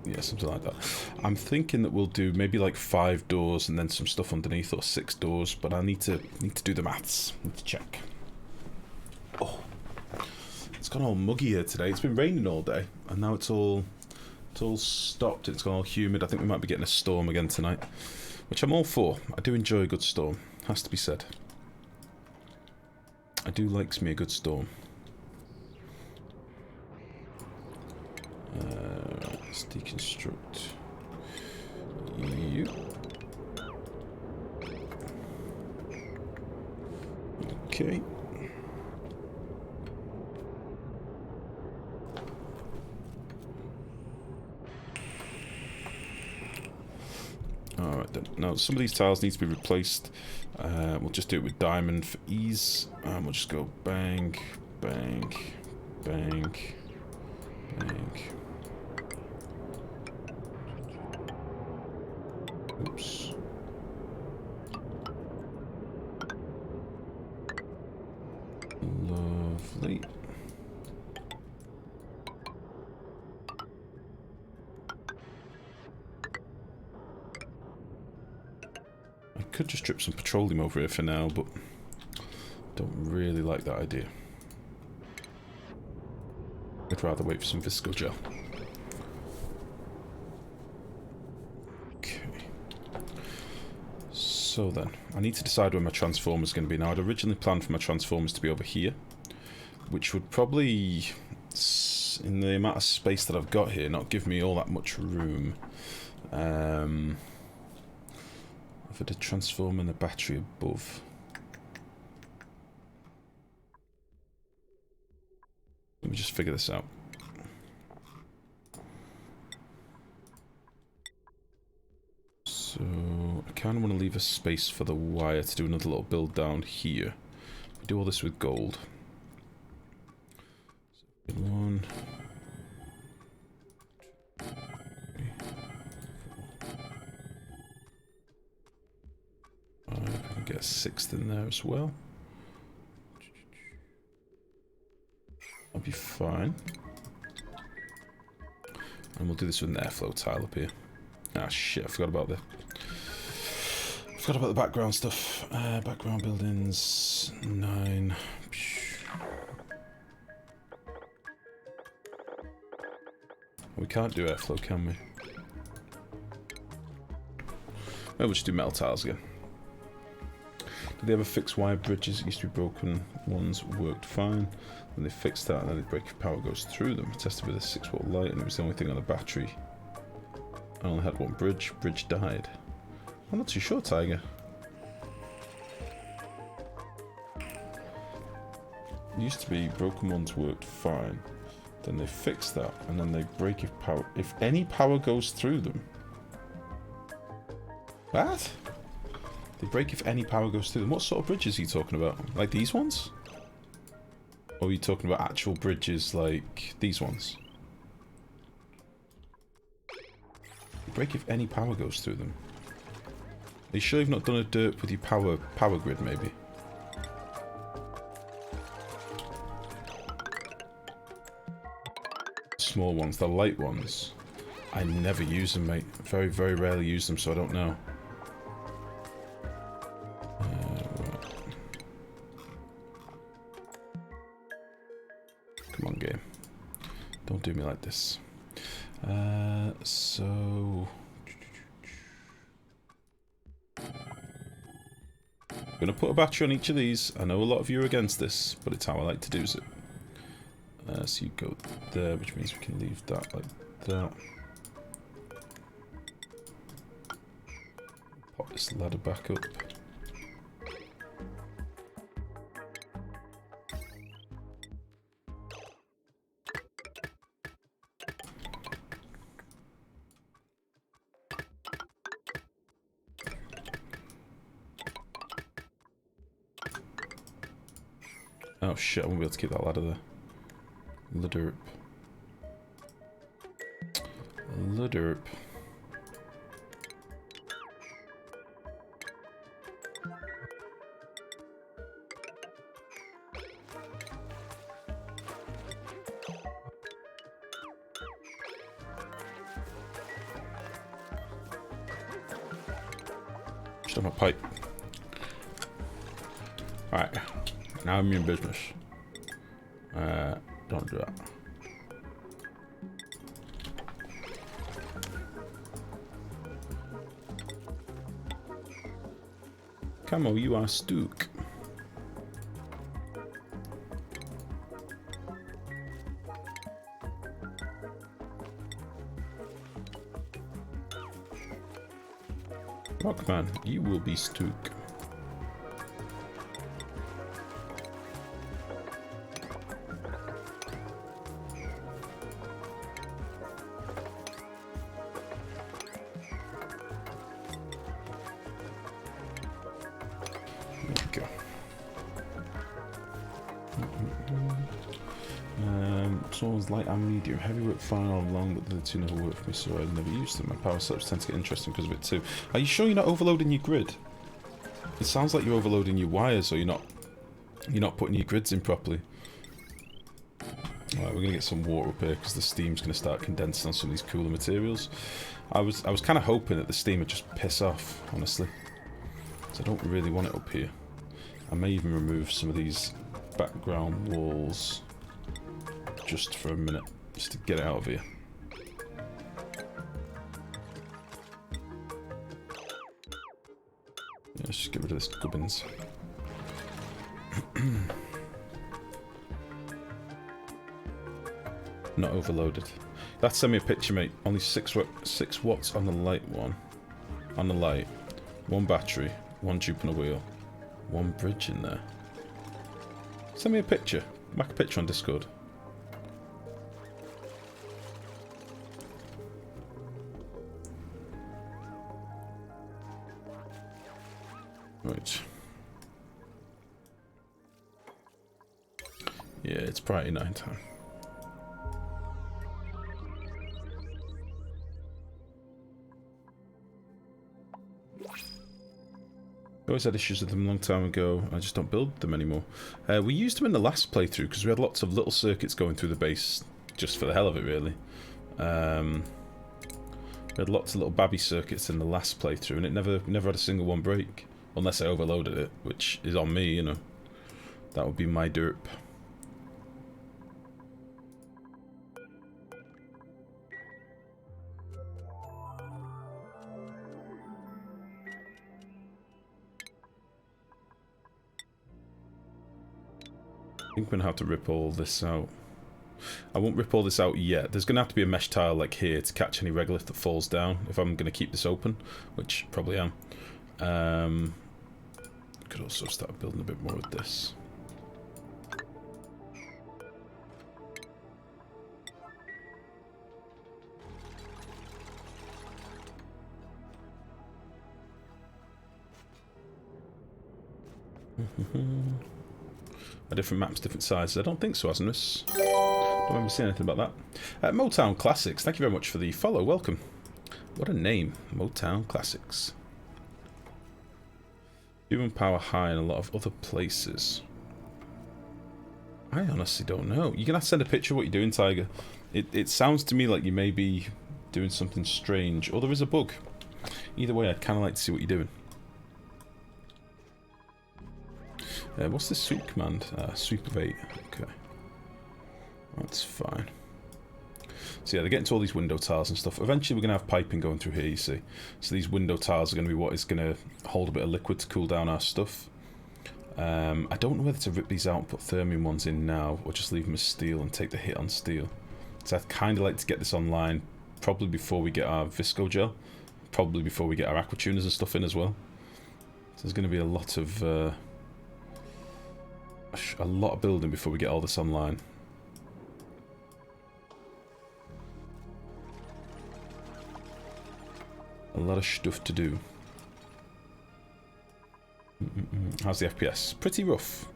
Yeah, something like that. I'm thinking that we'll do maybe like 5 doors and then some stuff underneath, or 6 doors. But I need to do the maths. Need to check. Oh, it's gone all muggy here today. It's been raining all day, and now it's all stopped. It's gone all humid. I think we might be getting a storm again tonight, which I'm all for. I do enjoy a good storm. Has to be said. I do likes me a good storm. Let's deconstruct you. Okay. Alright then. Now some of these tiles need to be replaced. We'll just do it with diamond for ease. We'll just go bang, bang, bang, bang. Oops. Lovely. I could just drip some petroleum over here for now, but don't really like that idea. I'd rather wait for some visco gel. Okay. So then, I need to decide where my transformer's going to be. Now, I'd originally planned for my transformers to be over here, which would probably, in the amount of space that I've got here, not give me all that much room. For the transformer and the battery above. Let me just figure this out. So I kind of want to leave a space for the wire to do another little build down here. We do all this with gold. So 1. I can get a 6th in there as well. That'll be fine. And we'll do this with an airflow tile up here. Ah shit, I forgot about the background stuff. Background buildings 9. We can't do airflow, can we? Maybe we'll just do metal tiles again. Did they ever fix wire bridges? It used to be broken ones, worked fine. When they fixed that, and then they break if power goes through them. I tested with a 6-volt light, and it was the only thing on the battery. I only had one bridge. Bridge died. I'm not too sure, Tiger. It used to be broken ones worked fine. Then they fixed that, and then they break if any power goes through them. What? They break if any power goes through them. What sort of bridges are you talking about? Like these ones? Or are you talking about actual bridges like these ones? They break if any power goes through them. Are you sure you've not done a dirt with your power grid maybe? Small ones, the light ones. I never use them, mate. Very, very rarely use them, so I don't know. Come on, game. Don't do me like this. So... going to put a battery on each of these. I know a lot of you are against this, but it's how I like to do it. So you go there, which means we can leave that like that. Pop this ladder back up. Oh shit, I won't be able to keep that ladder there. Ladderp. Ladderp. Just on my pipe. Alright. Now I'm in business. Don't do that. Camo, you are stook. Rockman, you will be stook. Light and medium. Heavy work fine all along, but the two never work for me, so I never used them. My power slips tend to get interesting because of it too. Are you sure you're not overloading your grid? It sounds like you're overloading your wires, or you're not putting your grids in properly. Alright, we're gonna get some water up here because the steam's gonna start condensing on some of these cooler materials. I was kind of hoping that the steam would just piss off, honestly. So I don't really want it up here. I may even remove some of these background walls. Just for a minute, just to get it out of here. Yeah, let's just get rid of this gubbins. Not overloaded. That's send me a picture, mate. Only 6 watts on the light one. On the light. 1 battery. 1 tube and a wheel. 1 bridge in there. Send me a picture. Make a picture on Discord. Right. Yeah, it's priority 9 time. I always had issues with them a long time ago. I just don't build them anymore. We used them in the last playthrough because we had lots of little circuits going through the base just for the hell of it, really. We had lots of little babby circuits in the last playthrough, and it never had a single one break. Unless I overloaded it, which is on me, you know. That would be my derp. I think I'm going to have to rip all this out. I won't rip all this out yet. There's going to have to be a mesh tile like here to catch any regolith that falls down if I'm going to keep this open, which probably am. Could also start building a bit more with this. Are different maps, different sizes? I don't think so, Asnus. Don't remember seeing anything about that. Motown Classics, thank you very much for the follow. Welcome. What a name, Motown Classics. Human power high in a lot of other places. I honestly don't know. You're gonna have to send a picture of what you're doing, Tiger. It sounds to me like you may be doing something strange, or there is a bug. Either way, I'd kind of like to see what you're doing. What's this sweep command? Sweep of 8. Okay. That's fine. So yeah, they're getting to all these window tiles and stuff. Eventually we're going to have piping going through here, you see. So these window tiles are going to be what is going to hold a bit of liquid to cool down our stuff. I don't know whether to rip these out and put thermium ones in now, or just leave them as steel and take the hit on steel. So I'd kind of like to get this online, probably before we get our visco gel, probably before we get our aqua tuners and stuff in as well. So there's going to be a lot of building before we get all this online. A lot of stuff to do. How's the FPS? Pretty rough.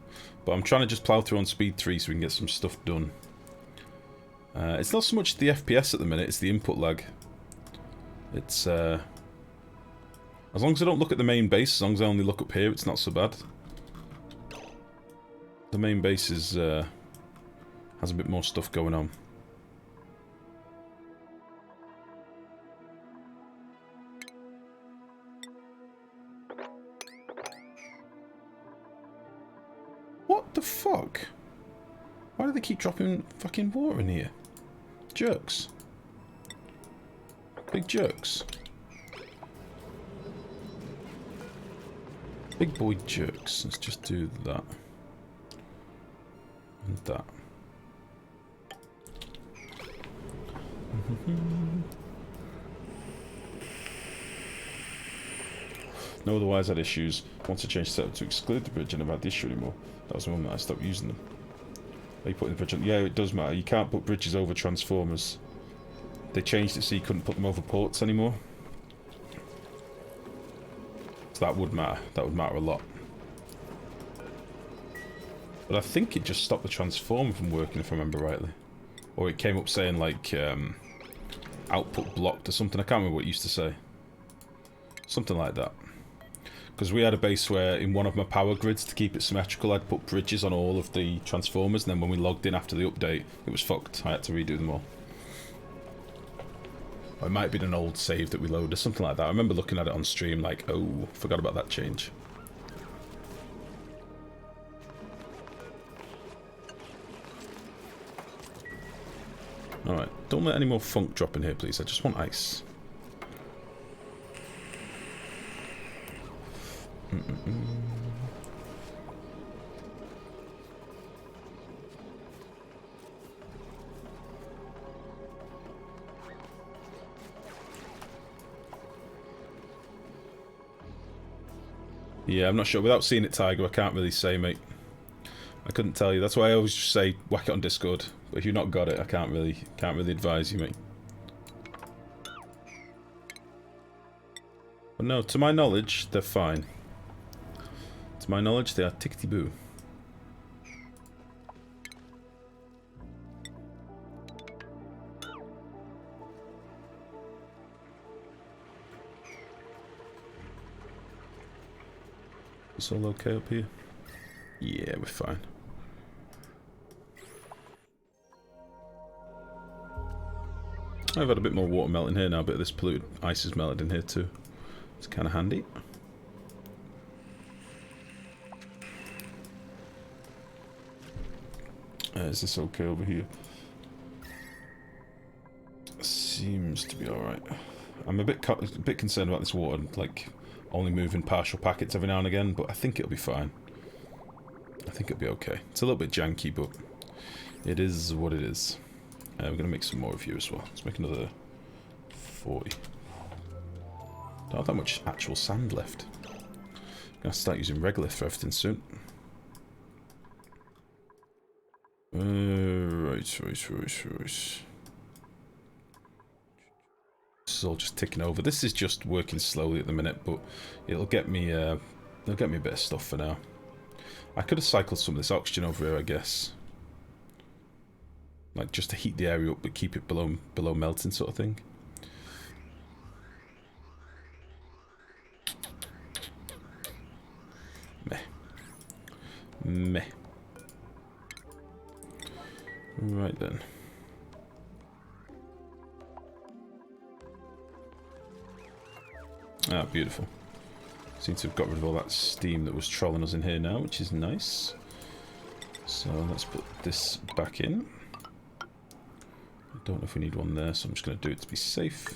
But I'm trying to just plow through on speed 3 so we can get some stuff done. It's not so much the FPS at the minute, it's the input lag. It's, as long as I don't look at the main base, as long as I only look up here, it's not so bad. The main base is, has a bit more stuff going on. What the fuck? Why do they keep dropping fucking water in here? Jerks. Big jerks. Big boy jerks. Let's just do that. And that. No otherwise had issues. Once I changed setup to exclude the bridge, I never had the issue anymore. That was the moment I stopped using them. Are you putting the bridge on? Yeah, it does matter. You can't put bridges over transformers. They changed it so you couldn't put them over ports anymore. So that would matter. That would matter a lot. But I think it just stopped the transformer from working, if I remember rightly. Or it came up saying, like, output blocked or something. I can't remember what it used to say. Something like that. Because we had a base where, in one of my power grids, to keep it symmetrical, I'd put bridges on all of the transformers, and then when we logged in after the update, it was fucked. I had to redo them all. Or it might have been an old save that we loaded, or something like that. I remember looking at it on stream like, oh, forgot about that change. Alright, don't let any more funk drop in here, please. I just want ice. Yeah, I'm not sure. Without seeing it, Tiger, I can't really say, mate. I couldn't tell you. That's why I always just say whack it on Discord. But if you've not got it, I can't really advise you, mate. But no, to my knowledge, they're fine. To my knowledge, they are tickety-boo. It's all okay up here? Yeah, we're fine. I've had a bit more water melt in here now, a bit of this polluted ice has melted in here too. It's kind of handy. Is this okay over here? Seems to be alright. I'm a bit concerned about this water, like, only moving partial packets every now and again, but I think it'll be fine. I think it'll be okay. It's a little bit janky, but it is what it is. We're going to make some more of you as well. Let's make another 40. Don't have that much actual sand left. I'm going to start using regolith for everything soon. Right. This is all just ticking over. This is just working slowly at the minute, but it'll get me a bit of stuff for now. I could have cycled some of this oxygen over here, I guess. Like, just to heat the area up, but keep it below melting sort of thing. Meh. Right then. Ah, beautiful. Seem to have got rid of all that steam that was trolling us in here now, which is nice. So let's put this back in. I don't know if we need one there, so I'm just going to do it to be safe.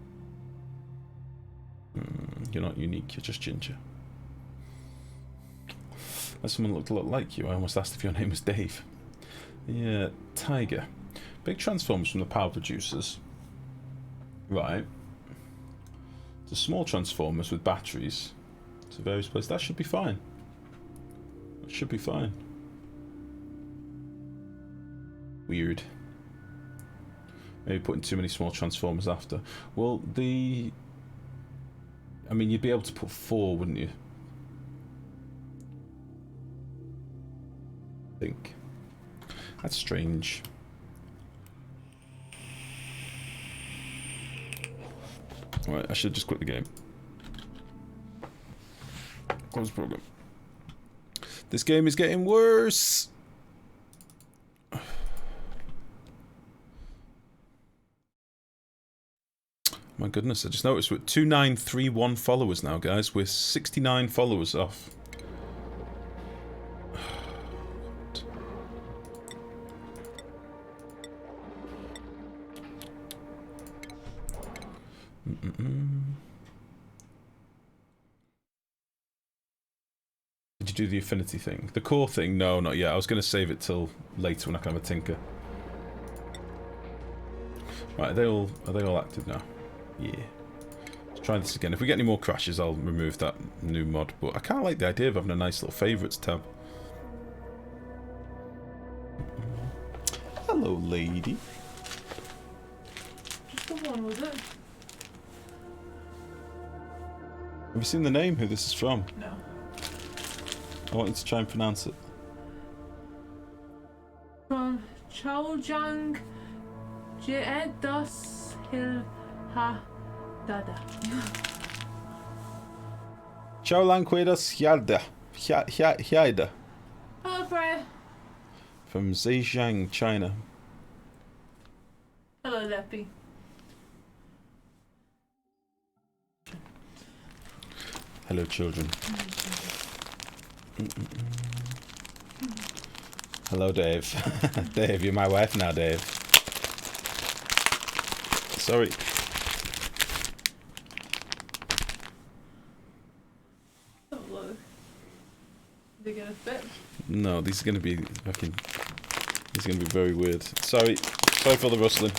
You're not unique, you're just ginger. As someone looked a lot like you, I almost asked if your name was Dave. Yeah, Tiger. Big transformers from the power producers. Right. To small transformers with batteries to various places. That should be fine. That should be fine. Weird. Maybe putting too many small transformers after. Well, I mean, you'd be able to put 4, wouldn't you? I think. That's strange. Alright, I should just quit the game. Close the program. This game is getting worse! My goodness, I just noticed we're at 2931 followers now, guys. We're 69 followers off. Did you do the affinity thing? The core thing? No, not yet. I was going to save it till later when I can have a tinker. Right, are they all active now? Yeah. Let's try this again. If we get any more crashes, I'll remove that new mod. But I kind of like the idea of having a nice little favourites tab. Hello, lady. Just the one, was it? Have you seen the name, who this is from? No. I want you to try and pronounce it. From Chaojang Jeedos Hil Ha Dada. Chaolan Quedas Hyada. Hello, Freya. From Zhejiang, China. Hello, Leppy. Hello, children. Hello, Dave. Dave, you're my wife now, Dave. Sorry. Oh, look. Are they gonna fit? No, these are gonna be fucking. These are gonna be very weird. Sorry. Sorry for the rustling.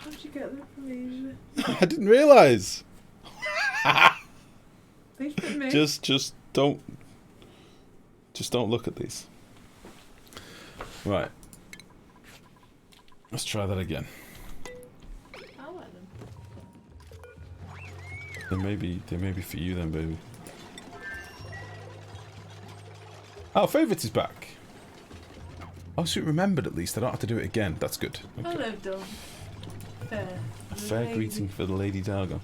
How'd you get them from Asia? I didn't realise. They fit me. Just don't look at these. Right. Let's try that again. I like them. They may be for you then, baby. Oh, favourites is back. Oh, so it remembered at least. I don't have to do it again. That's good. Okay. Hello, Dom. Fair. A fair greeting for the Lady Dargo.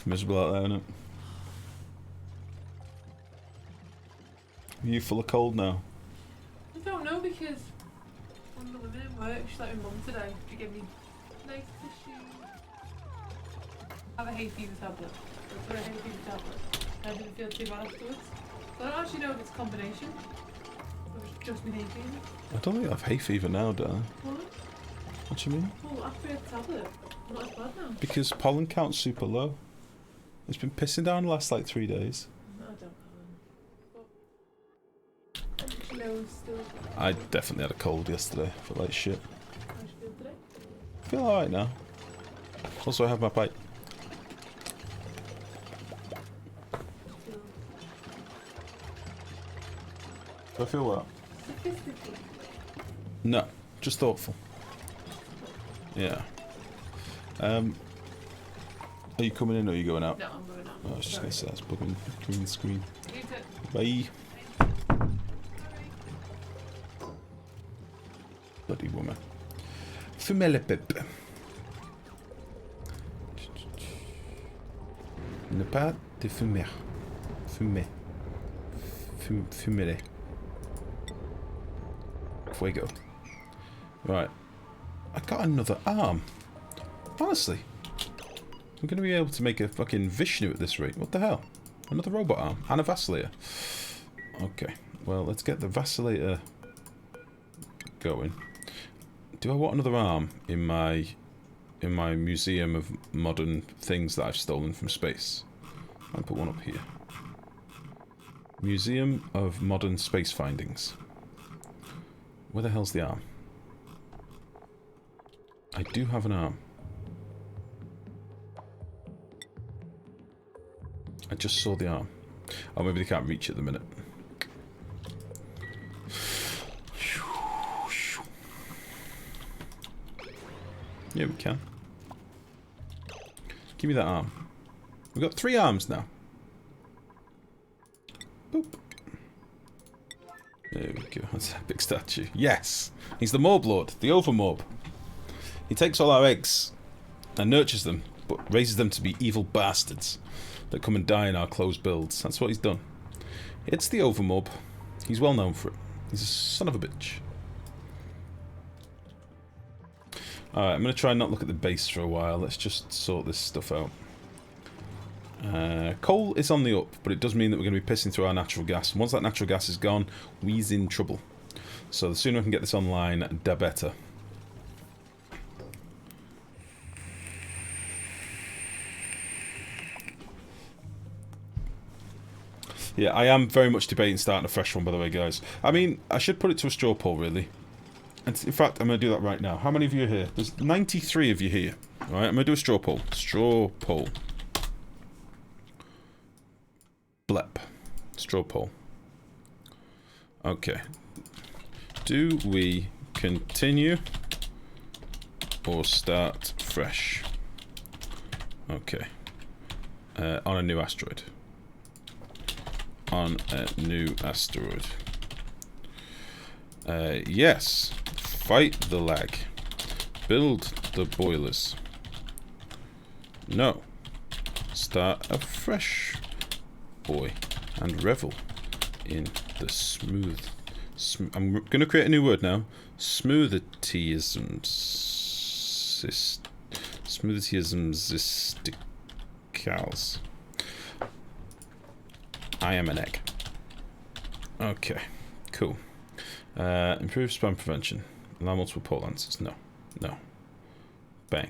Miserable out there, isn't it? Are you full of cold now? I don't know because one of the women in work, she's like my mum today, to give me nice tissue. I have a hay fever tablet. That's what a hay fever tablet. I didn't feel too bad afterwards. So I don't actually know if it's a combination. Or it's just me hay fever. I don't think I have hay fever now, do I? What? What do you mean? Well, after a tablet, I'm not as bad now. Because pollen count's super low. It's been pissing down the last like 3 days. No, I don't know. But I think she knows still. I definitely had a cold yesterday. I feel like shit. How do you feel today? I feel alright now. Also, I have my pipe. Do I feel what? Sophisticated. No, just thoughtful. Yeah. Are you coming in or are you going out? No, I'm going out. Oh, I was just going to say that's bugging green screen. You too. Bye. Bloody woman. Femelle pip. Ne pas de fumer. Fumer. Fumere. Fuego. Right. I got another arm. Honestly. I'm going to be able to make a fucking Vishnu at this rate. What the hell? Another robot arm. And a vacillator. Okay. Well, let's get the vacillator going. Do I want another arm in my museum of modern things that I've stolen from space? I'll put one up here. Museum of Modern Space Findings. Where the hell's the arm? I do have an arm. I just saw the arm. Oh, maybe they can't reach it at the minute. Yeah, we can. Give me that arm. We've got 3 arms now. Boop. There we go. That's a big statue. Yes! He's the Morb Lord, the Overmorb. He takes all our eggs and nurtures them, but raises them to be evil bastards that come and die in our closed builds. That's what he's done. It's the Overmorb. He's well known for it. He's a son of a bitch. Alright, I'm going to try and not look at the base for a while. Let's just sort this stuff out. Coal is on the up, but it does mean that we're going to be pissing through our natural gas. And once that natural gas is gone, we's in trouble. So the sooner I can get this online, the better. Yeah, I am very much debating starting a fresh one, by the way, guys. I mean, I should put it to a straw poll, really. And in fact, I'm going to do that right now. How many of you are here? There's 93 of you here. Alright, I'm going to do a straw poll. Straw poll. Blep. Straw poll. Okay. Do we continue or start fresh? Okay. On a new asteroid. On a new asteroid. Yes. Fight the lag. Build the boilers. No. Start a fresh boy and revel in the smooth. I'm going to create a new word now. Smoothetyisms. Smoothetyismsisticals. I am an egg. Okay. Cool. Improve spam prevention. Allow multiple port answers. No. No. Bang.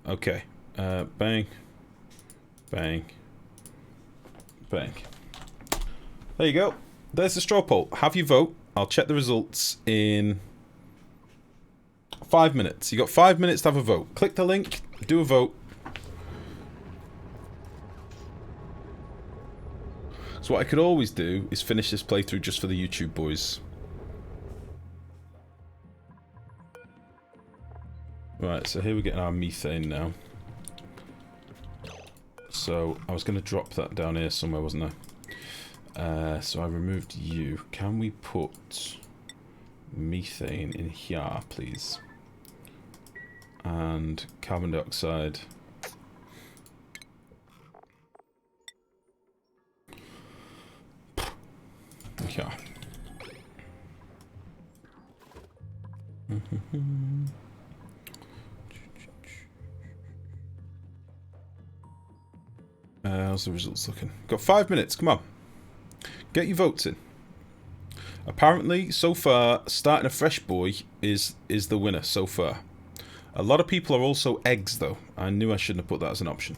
Okay. Bang. Bang. Bang. There you go. There's the straw poll. Have you vote. I'll check the results in 5 minutes. You got 5 minutes to have a vote. Click the link. Do a vote. So what I could always do is finish this playthrough just for the YouTube boys. Right, so here we're getting our methane now. So I was going to drop that down here somewhere, wasn't I? So I removed you. Can we put methane in here, please? And carbon dioxide. Yeah. How's the results looking? Got 5 minutes. Come on. Get your votes in. Apparently, so far, starting a fresh boy is the winner so far. A lot of people are also eggs, though. I knew I shouldn't have put that as an option.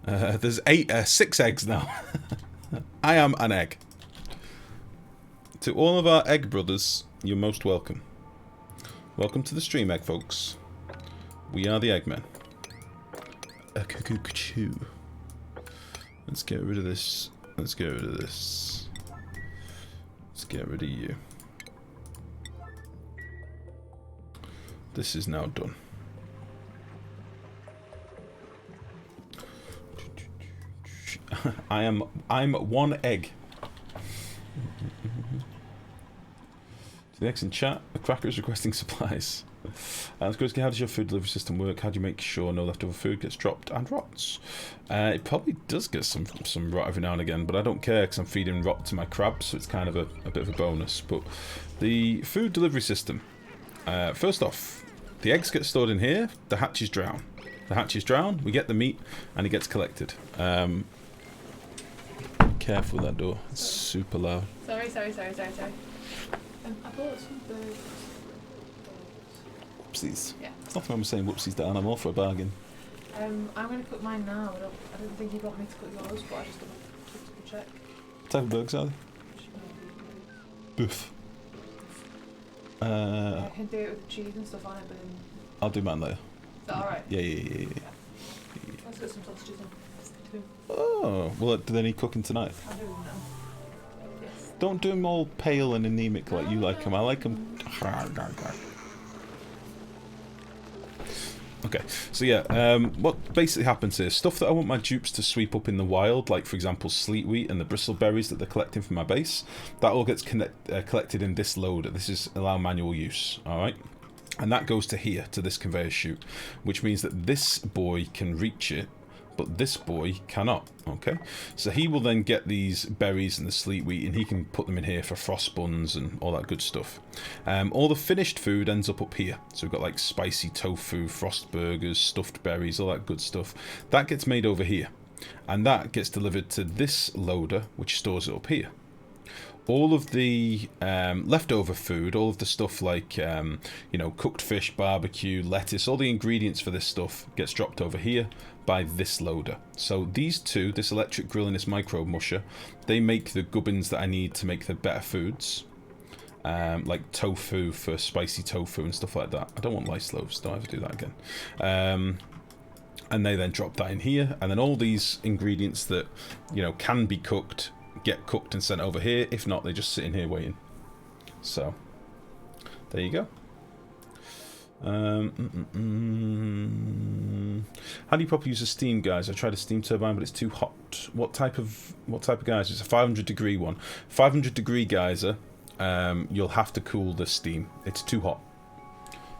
There's 6 eggs now. I am an egg. To all of our egg brothers, you're most welcome. Welcome to the stream, egg folks. We are the Eggmen. Let's get rid of this. Let's get rid of this. Let's get rid of you. This is now done. I'm one egg. To the eggs in chat, the cracker is requesting supplies. And how does your food delivery system work? How do you make sure no leftover food gets dropped and rots? It probably does get some rot every now and again, but I don't care because I'm feeding rot to my crabs, so it's kind of a bit of a bonus. But the food delivery system, first off, the eggs get stored in here, the hatches drown. The hatches drown, we get the meat, and it gets collected. Careful with that door, it's super loud. Sorry. I bought some birds. Whoopsies. Yeah. There's nothing wrong with saying whoopsies, Dan. I'm all for a bargain. I'm going to cook mine now. I don't think you'd want me to cook yours, but I just want to check. What type of burgers are they? Boof. I can do it with cheese and stuff on it, but then... I'll do mine later. Is that alright? Yeah. Let's get some sausages in. Too. Oh, well, do they need cooking tonight? I'll do them now. Yes. Don't do them all pale and anemic like you like them. I like them. Okay, so yeah, what basically happens here, stuff that I want my dupes to sweep up in the wild, like for example sleet wheat and the bristleberries that they're collecting from my base, that all gets collected in this loader. This is allow manual use, alright? And that goes to here, to this conveyor chute, which means that this boy can reach it, but this boy cannot, okay? So he will then get these berries and the sleet wheat, and he can put them in here for frost buns and all that good stuff. All the finished food ends up here. So we've got like spicy tofu, frost burgers, stuffed berries, all that good stuff. That gets made over here, and that gets delivered to this loader, which stores it up here. All of the leftover food, all of the stuff like, you know, cooked fish, barbecue, lettuce, all the ingredients for this stuff gets dropped over here by this loader. So these two, this electric grill and this micro musher, they make the gubbins that I need to make the better foods. Like tofu for spicy tofu and stuff like that. I don't want lice loaves, don't ever do that again. And they then drop that in here, and then all these ingredients that, you know, can be cooked get cooked and sent over here. If not, they just sit in here waiting. So there you go. How do you properly use a steam geyser? I tried a steam turbine, but it's too hot. What type of geyser? It's a 500 degree one. 500 degree geyser. You'll have to cool the steam. It's too hot.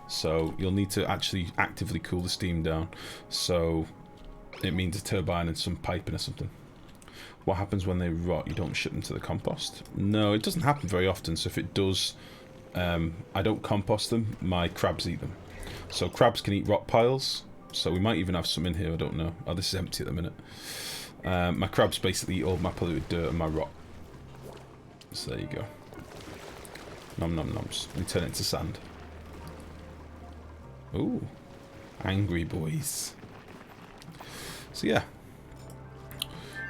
So you'll need to actually actively cool the steam down. So it means a turbine and some piping or something. What happens when they rot? You don't ship them to the compost? No, it doesn't happen very often. So if it does, I don't compost them. My crabs eat them. So crabs can eat rot piles. So we might even have some in here. I don't know. Oh, this is empty at the minute. My crabs basically eat all my polluted dirt and my rot. So there you go. Nom nom noms. And turn it into sand. Ooh. Angry boys. So yeah.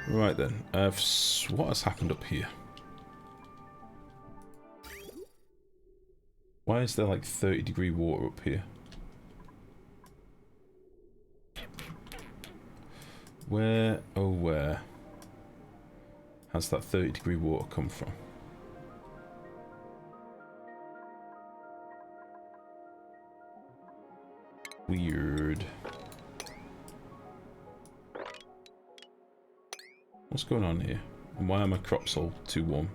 Right then, what has happened up here? Why is there like 30 degree water up here? Where, oh where has that 30 degree water come from? Weird. What's going on here? And why are my crops all too warm?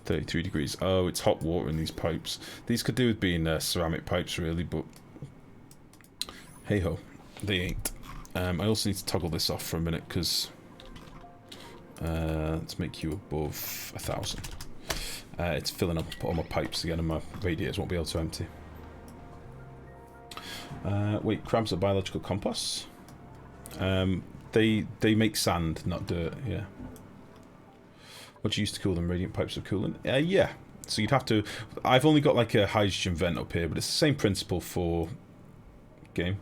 $33 degrees. Oh, it's hot water in these pipes. These could do with being ceramic pipes, really, but hey ho, they ain't. I also need to toggle this off for a minute because let's make you above 1,000. It's filling up all my pipes again, and my radiators won't be able to empty. Wait, crabs are biological composts? They make sand, not dirt, yeah. What do you used to call them? Radiant pipes of coolant? Yeah. So you'd have to... I've only got like a hydrogen vent up here, but it's the same principle for... Game.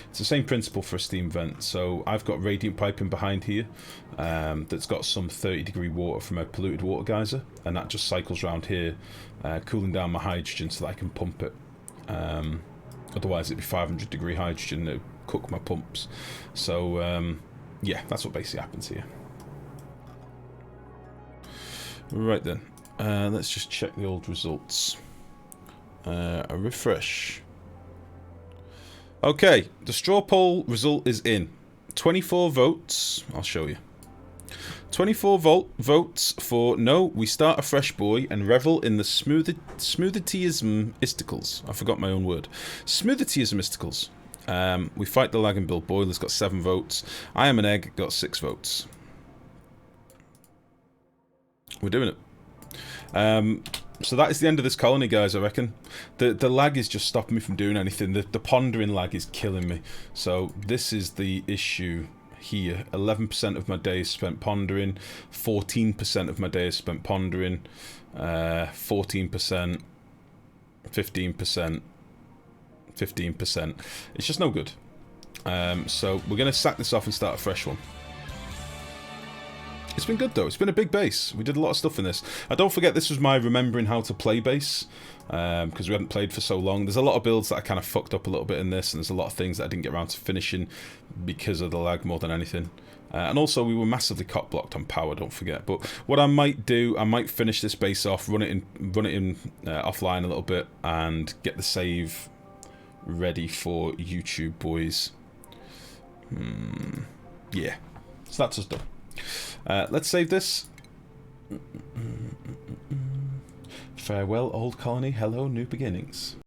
It's the same principle for a steam vent. So I've got radiant piping behind here that's got some 30 degree water from a polluted water geyser, and that just cycles around here, cooling down my hydrogen so that I can pump it. Otherwise it'd be 500 degree hydrogen that would cook my pumps. So yeah, that's what basically happens here. Right then, let's just check the old results. A refresh. Okay, the straw poll result is in. 24 votes. I'll show you. 24 votes for no, we start a fresh boy and revel in the smoothitiism isticles. I forgot my own word. Smoothitiism isticles. We fight the lag and build boilers, got 7 votes. I am an egg, got 6 votes. We're doing it. So that is the end of this colony, guys, I reckon. The lag is just stopping me from doing anything. The pondering lag is killing me. So this is the issue here. 11% of my day is spent pondering. 14% of my day is spent pondering. 14%. 15%. 15%. It's just no good. So we're going to sack this off and start a fresh one. It's been good though. It's been a big base. We did a lot of stuff in this. Don't forget this was my remembering how to play base, because we hadn't played for so long. There's a lot of builds that I kind of fucked up a little bit in this, and there's a lot of things that I didn't get around to finishing because of the lag more than anything. And also we were massively cock blocked on power, don't forget. But what I might do, I might finish this base off, run it in offline a little bit, and get the save ready for YouTube, boys. Yeah, so that's us done. Let's save this. Farewell, old colony. Hello, new beginnings.